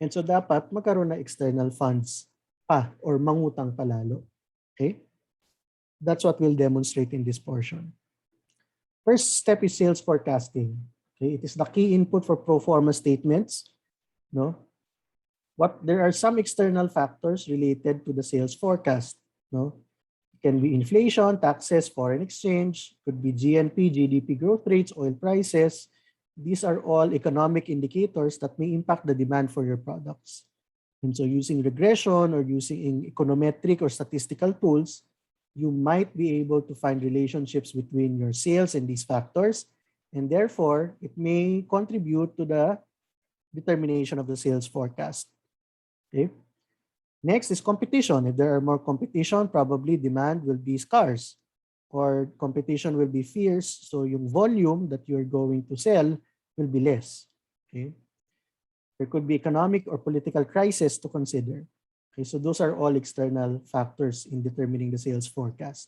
And so dapat magkaroon na external funds pa or mangutang palalo. Okay? That's what we'll demonstrate in this portion. First step is sales forecasting. Okay? It is the key input for pro forma statements. No? There are some external factors related to the sales forecast. No? It can be inflation, taxes, foreign exchange, could be GNP, GDP growth rates, oil prices. These are all economic indicators that may impact the demand for your products. And so using regression or using econometric or statistical tools, you might be able to find relationships between your sales and these factors. And therefore, it may contribute to the determination of the sales forecast. Okay. Next is competition. If there are more competition, probably demand will be scarce or competition will be fierce. So yung volume that you're going to sell will be less. Okay. There could be economic or political crisis to consider. Okay, so those are all external factors in determining the sales forecast.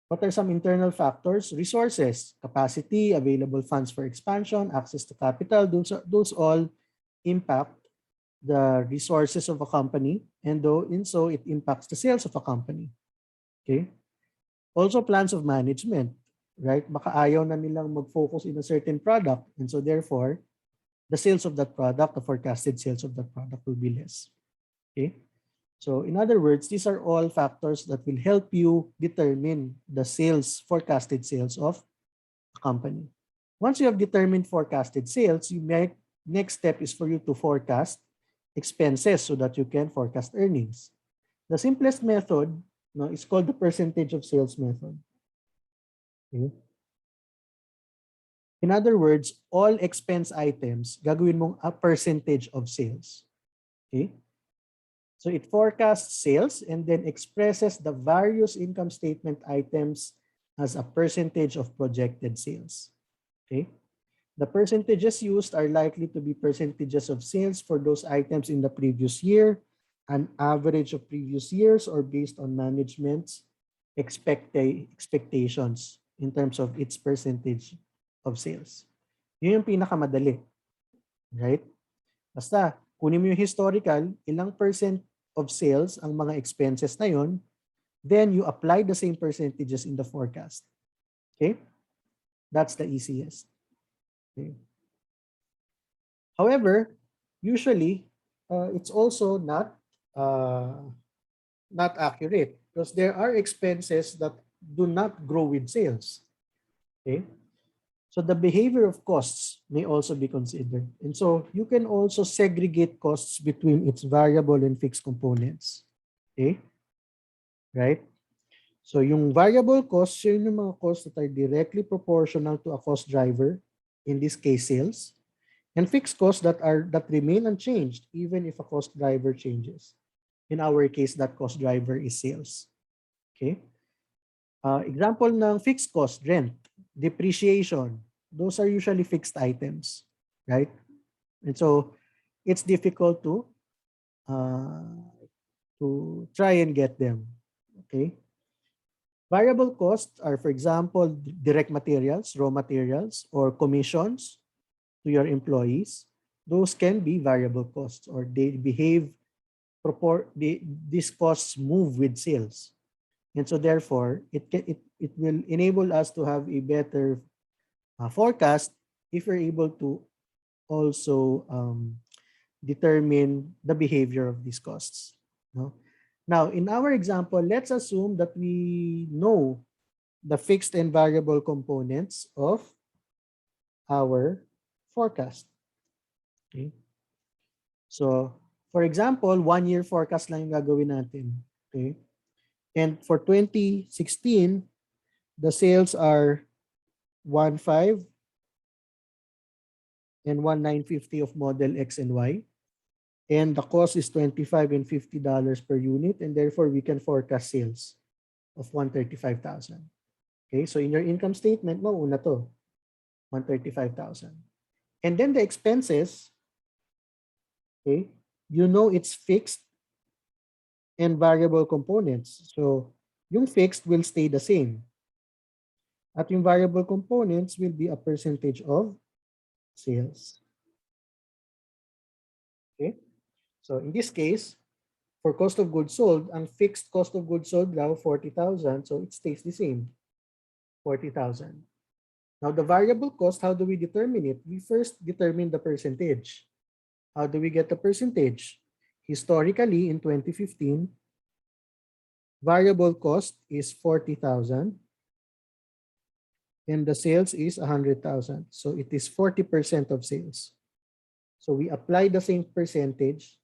What are some internal factors? Resources, capacity, available funds for expansion, access to capital. Those all impact the resources of a company, and so it impacts the sales of a company. Okay. Also plans of management, right? Baka ayaw na nilang mag-focus in a certain product, and so therefore, the sales of that product, the forecasted sales of that product will be less. Okay. So in other words, these are all factors that will help you determine the forecasted sales of a company. Once you have determined forecasted sales, next step is for you to forecast expenses so that you can forecast earnings. The simplest method is called the percentage of sales method. Okay. In other words, all expense items, gagawin mong a percentage of sales. Okay? So it forecasts sales and then expresses the various income statement items as a percentage of projected sales. Okay? The percentages used are likely to be percentages of sales for those items in the previous year, an average of previous years, or based on management's expectations in terms of its percentage of sales. Yun yung pinakamadali. Right? Basta, kunin mo yung historical, ilang percent of sales ang mga expenses na yun, then you apply the same percentages in the forecast. Okay? That's the easiest. Okay. However, usually, it's also not accurate because there are expenses that do not grow with sales. Okay? So the behavior of costs may also be considered. And so you can also segregate costs between its variable and fixed components. Okay? Right? So yung variable costs, yun yung mga costs that are directly proportional to a cost driver, in this case sales, and fixed costs that remain unchanged even if a cost driver changes. In our case, that cost driver is sales. Okay? Example ng fixed cost, rent, depreciation, those are usually fixed items, right? And so it's difficult uh, to try and get them. Okay. Variable costs are, for example, direct materials, raw materials, or commissions to your employees. Those can be variable costs, or they behave these costs move with sales. And so therefore, it will enable us to have a better forecast if we're able to also determine the behavior of these costs. No? Now, in our example, let's assume that we know the fixed and variable components of our forecast. Okay? So, for example, 1-year forecast lang yung gagawin natin. Okay? And for 2016, the sales are 1.5 and 1,950 of model X and Y. And the cost is $25 and $50 per unit. And therefore, we can forecast sales of 135,000. Okay, so in your income statement, mauna to, 135,000. And then the expenses, okay, you know it's fixed and variable components. So yung fixed will stay the same. At yung variable components will be a percentage of sales. Okay, so in this case, for cost of goods sold, ang fixed cost of goods sold now 40,000, so it stays the same, 40,000. Now the variable cost, how do we determine it? We first determine the percentage. How do we get the percentage? Historically, in 2015, variable cost is 40,000 and the sales is 100,000. So it is 40% of sales. So we apply the same percentage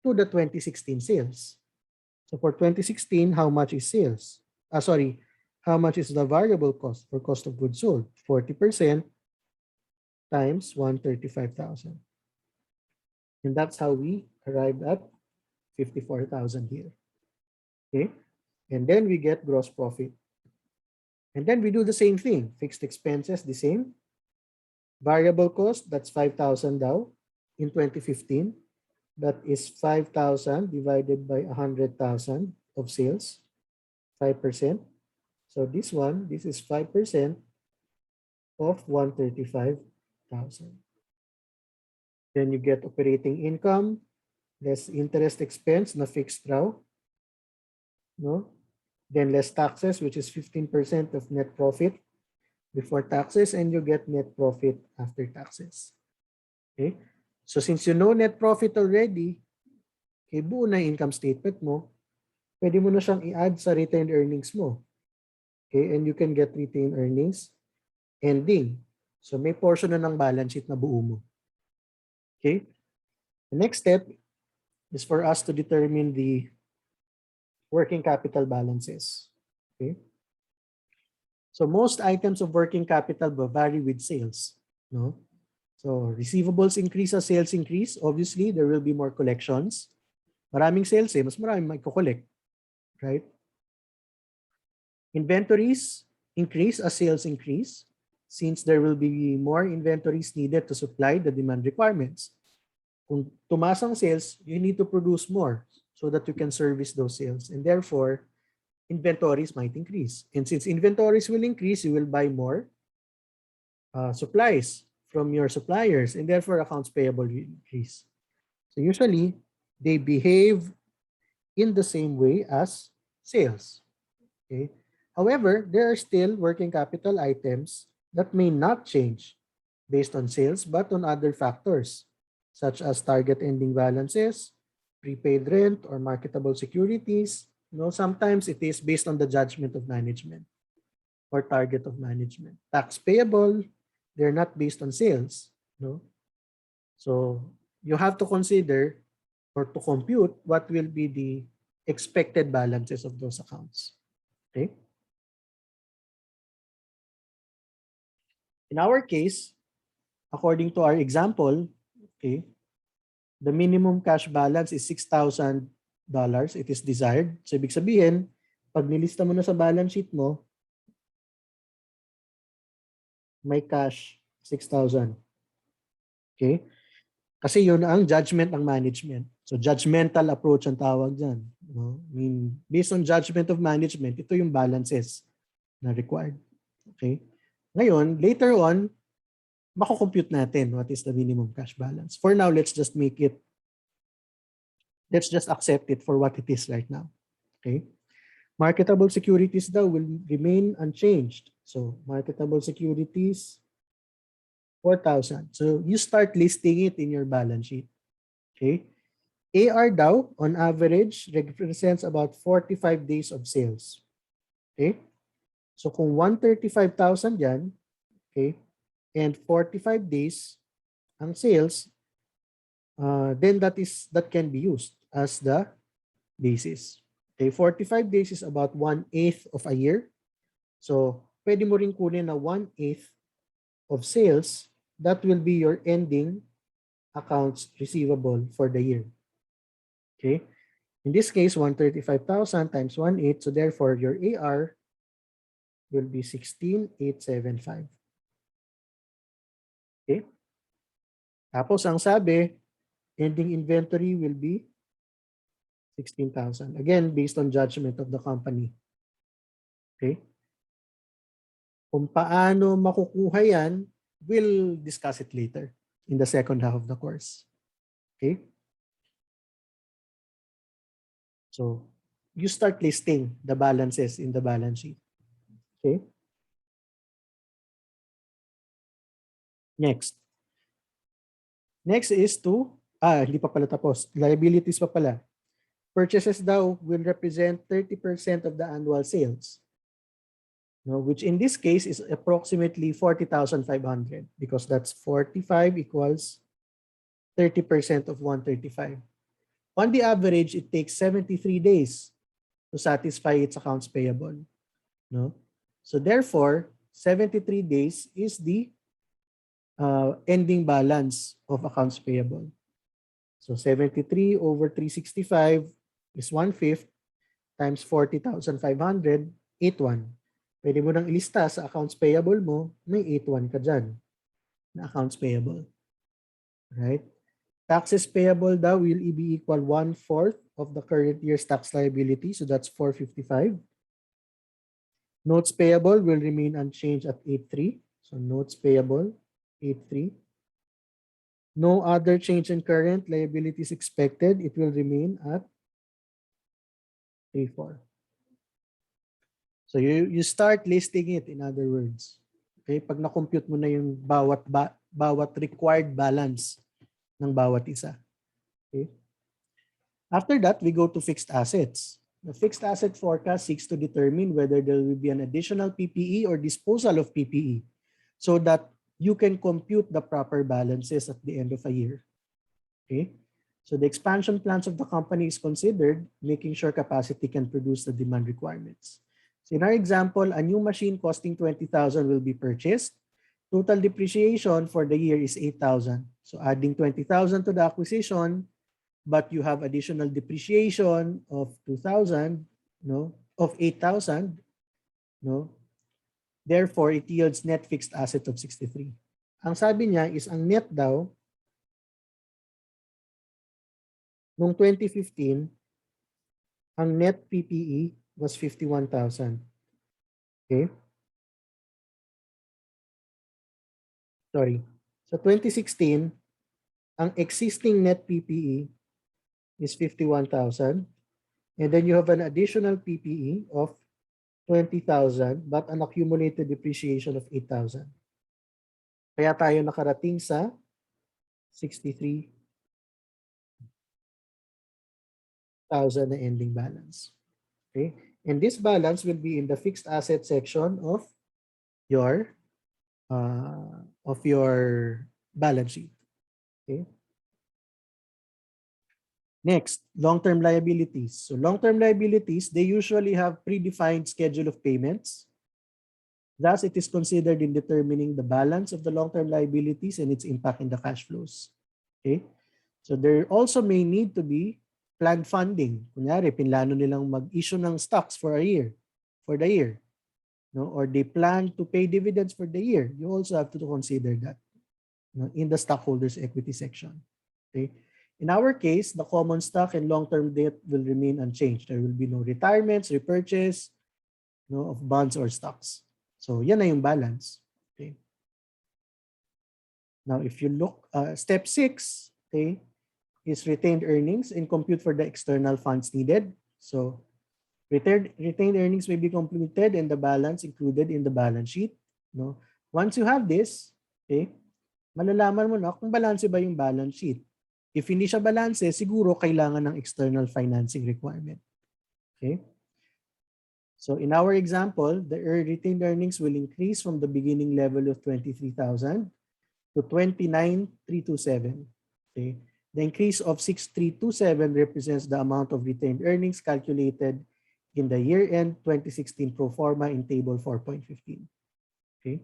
to the 2016 sales. So for 2016, how much is sales? How much is the variable cost for cost of goods sold? 40% times 135,000. And that's how we arrived at 54,000 here. Okay. And then we get gross profit. And then we do the same thing. Fixed expenses, the same. Variable cost, that's 5,000 daw in 2015. That is 5,000 divided by 100,000 of sales, 5%. So this is 5% of 135,000. Then you get operating income, less interest expense na fixed raw. No? Then less taxes, which is 15% of net profit before taxes, and you get net profit after taxes. Okay? So since you know net profit already, okay, buo na income statement mo, pwede mo na siyang i-add sa retained earnings mo. Okay? And you can get retained earnings ending. So may portion na ng balance sheet na buo mo. Okay? The next step is for us to determine the working capital balances. Okay? So most items of working capital will vary with sales. No? So receivables increase as sales increase. Obviously, there will be more collections. Maraming sales mas maraming magko-collect. Right? Inventories increase as sales increase, since there will be more inventories needed to supply the demand requirements. Kung tumaas ang sales, you need to produce more so that you can service those sales. And therefore, inventories might increase. And since inventories will increase, you will buy more supplies from your suppliers, and therefore accounts payable will increase. So usually, they behave in the same way as sales. Okay. However, there are still working capital items that may not change based on sales, but on other factors, such as target ending balances, prepaid rent, or marketable securities. Sometimes it is based on the judgment of management or target of management. Tax payable, they're not based on sales, no? So you have to consider or to compute what will be the expected balances of those accounts. Okay. In our case, according to our example, okay, the minimum cash balance is $6,000. It is desired. So ibig sabihin, pag nilista mo na sa balance sheet mo, may cash 6,000. Okay? Kasi yun ang judgment ng management. So judgmental approach ang tawag dyan. No? I mean, based on judgment of management, ito yung balances na required. Okay? Ngayon, later on, mako-compute natin what is the minimum cash balance. For now, let's just accept it for what it is right now. Okay? Marketable securities daw will remain unchanged. So marketable securities, 4,000. So you start listing it in your balance sheet. Okay? AR daw, on average, represents about 45 days of sales. Okay? So kung 135,000 yan, okay, and 45 days ang sales, then that can be used as the basis. Okay, 45 days is about 1/8 of a year. So pwede mo rin kunin na 1/8 of sales, that will be your ending accounts receivable for the year. Okay, in this case, 135,000 times 1/8, so therefore your AR will be 16,875. Okay, tapos ang sabi, ending inventory will be 16,000. Again, based on judgment of the company. Okay? Kung paano makukuha yan, we'll discuss it later in the second half of the course. Okay? So, you start listing the balances in the balance sheet. Okay? Next. Next is hindi pa pala tapos. Liabilities pa pala. Purchases daw will represent 30% of the annual sales. No, which in this case is approximately 40,500 because that's 45 equals 30% of 135. On the average, it takes 73 days to satisfy its accounts payable. No? So therefore, 73 days is the ending balance of accounts payable. So 73 over 365 is 1/5 times 40,500, 81. Pwede mo nang ilista sa accounts payable mo, may 81 ka dyan na accounts payable. Right? Taxes payable daw will be equal 1/4 of the current year's tax liability. So that's 455. Notes payable will remain unchanged at 83. So notes payable, 83. No other change in current liabilities expected. It will remain at 34. So you start listing it, in other words. Okay, pag na-compute mo na yung bawat required balance ng bawat isa. Okay? After that, we go to fixed assets. The fixed asset forecast seeks to determine whether there will be an additional PPE or disposal of PPE so that you can compute the proper balances at the end of a year. Okay? So the expansion plans of the company is considered, making sure capacity can produce the demand requirements. So in our example, a new machine costing 20,000 will be purchased. Total depreciation for the year is 8,000. So adding 20,000 to the acquisition, but you have additional depreciation of 2,000, no, of 8,000, no. Therefore, it yields net fixed asset of 63. Ang sabi niya is ang net daw noong 2015, ang net PPE was 51,000. Okay? Sorry. So 2016, ang existing net PPE is 51,000. And then you have an additional PPE of 20,000 but an accumulated depreciation of 8,000. Kaya tayo nakarating sa 63,000 na ending balance. Okay? And this balance will be in the fixed asset section of your of your balance sheet. Okay. Next, long-term liabilities. So long-term liabilities, they usually have predefined schedule of payments. Thus, it is considered in determining the balance of the long-term liabilities and its impact in the cash flows. Okay? So there also may need to be planned funding. Kunyari, pinlano nilang mag-issue ng stocks for the year. No? Or they plan to pay dividends for the year. You also have to consider that, no, in the stockholders' equity section. Okay? In our case, the common stock and long-term debt will remain unchanged. There will be no retirements, repurchase, no, of bonds or stocks. So yan na yung balance. Okay? Now, if you look, step 6, okay, is retained earnings and compute for the external funds needed. So retained earnings may be computed and the balance included in the balance sheet. No? Once you have this, okay, malalaman mo na kung balanse ba yung balance sheet. If hindi siya balanse, siguro kailangan ng external financing requirement. Okay? So in our example, the retained earnings will increase from the beginning level of 23,000 to 29,327. Okay? The increase of 6,327 represents the amount of retained earnings calculated in the year-end 2016 pro forma in table 4.15. Okay?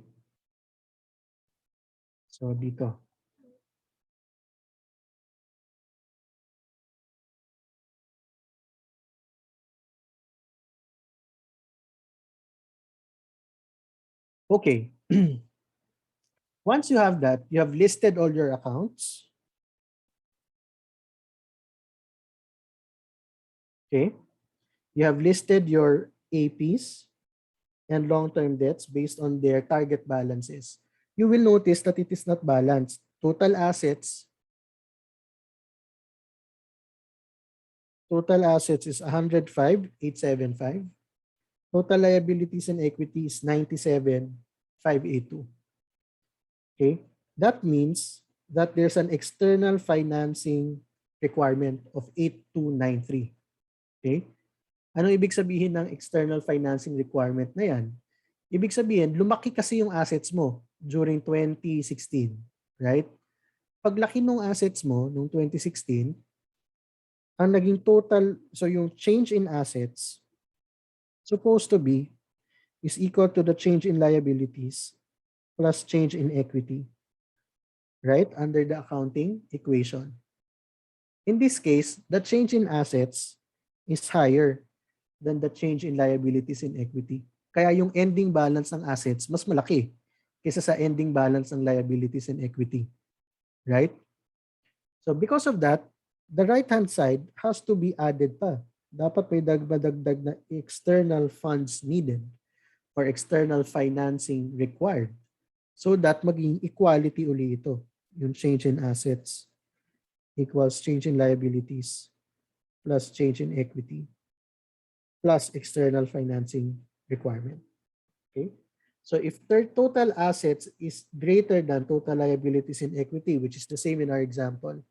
So dito. Okay. Once you have that, you have listed all your accounts. Okay. You have listed your APs and long-term debts based on their target balances. You will notice that it is not balanced. Total assets is 105,875. Total liabilities and equity is 97,582. Okay? That means that there's an external financing requirement of 8293. Okay? Anong ibig sabihin ng external financing requirement na yan? Ibig sabihin, lumaki kasi yung assets mo during 2016, right? Paglaki ng assets mo noong 2016, ang naging total, so yung change in assets supposed to be is equal to the change in liabilities plus change in equity, right? Under the accounting equation. In this case, the change in assets is higher than the change in liabilities and equity. Kaya yung ending balance ng assets mas malaki kaysa sa ending balance ng liabilities and equity, right? So because of that, the right-hand side has to be added pa. Dapat may dagdag na external funds needed or external financing required so that maging equality uli ito. Yung change in assets equals change in liabilities plus change in equity plus external financing requirement. Okay? So if total assets is greater than total liabilities and equity, which is the same in our example,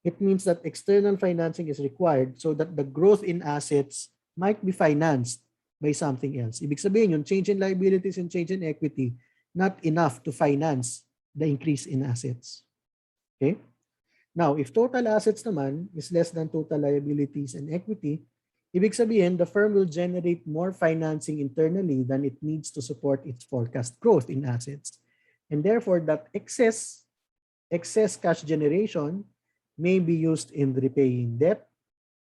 it means that external financing is required so that the growth in assets might be financed by something else. Ibig sabihin, yung change in liabilities and change in equity, not enough to finance the increase in assets. Okay? Now, if total assets naman is less than total liabilities and equity, ibig sabihin, the firm will generate more financing internally than it needs to support its forecast growth in assets. And therefore, that excess cash generation may be used in repaying debt,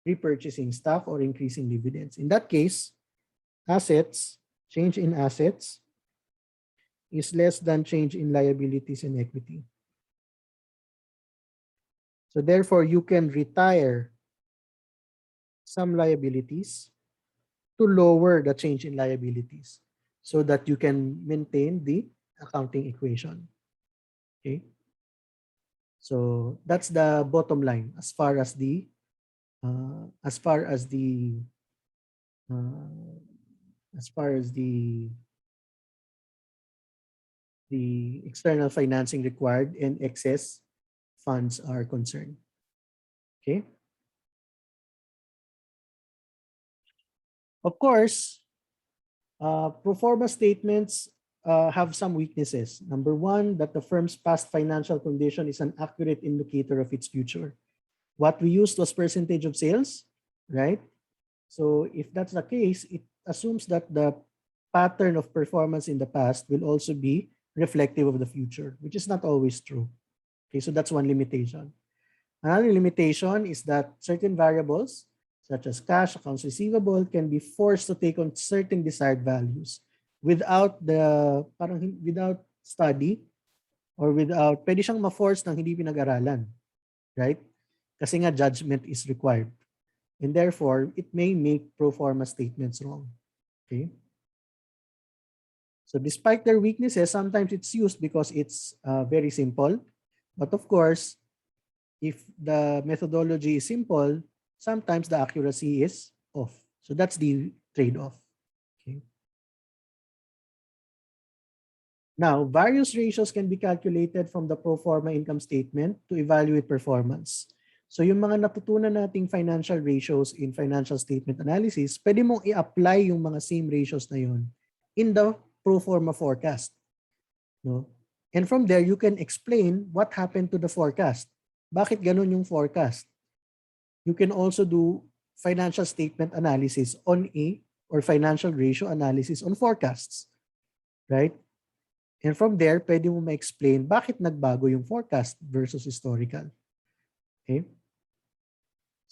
repurchasing stock, or increasing dividends. In that case, change in assets is less than change in liabilities and equity. So therefore, you can retire some liabilities to lower the change in liabilities so that you can maintain the accounting equation. Okay. So that's the bottom line as far as the uh, as far as the uh, as far as the external financing required and excess funds are concerned. Okay. Of course, pro forma statements have some weaknesses. Number one, that the firm's past financial condition is an accurate indicator of its future. What we used was percentage of sales, right? So if that's the case, it assumes that the pattern of performance in the past will also be reflective of the future, which is not always true. Okay, so that's one limitation. Another limitation is that certain variables, such as cash, accounts receivable, can be forced to take on certain desired values without study or without, pwede siyang ma-force ng hindi pinag-aralan, right? Kasi nga judgment is required. And therefore, it may make pro forma statements wrong. Okay? So despite their weaknesses, sometimes it's used because it's very simple. But of course, if the methodology is simple, sometimes the accuracy is off. So that's the trade-off. Okay. Now, various ratios can be calculated from the pro forma income statement to evaluate performance. So yung mga natutunan nating financial ratios in financial statement analysis, pwede mong i-apply yung mga same ratios na yun in the pro forma forecast. No? And from there, you can explain what happened to the forecast. Bakit ganun yung forecast? You can also do financial statement analysis on or financial ratio analysis on forecasts. Right? And from there, pwede mo ma-explain bakit nagbago yung forecast versus historical. Okay?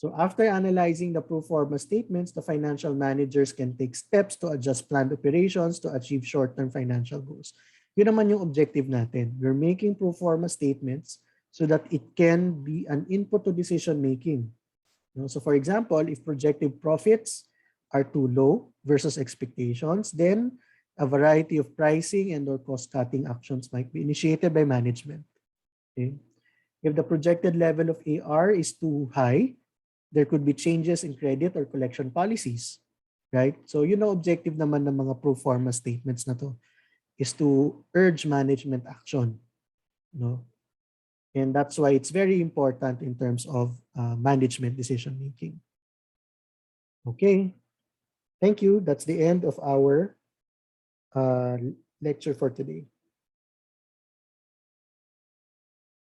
So after analyzing the pro forma statements, the financial managers can take steps to adjust planned operations to achieve short-term financial goals. Yun naman yung objective natin. We're making pro forma statements so that it can be an input to decision making. So for example, if projected profits are too low versus expectations, then a variety of pricing and or cost-cutting actions might be initiated by management. Okay? If the projected level of AR is too high, there could be changes in credit or collection policies, right? So objective naman ng mga pro forma statements na to is to urge management action, no? And that's why it's very important in terms of management decision making. Okay, thank you. That's the end of our lecture for today.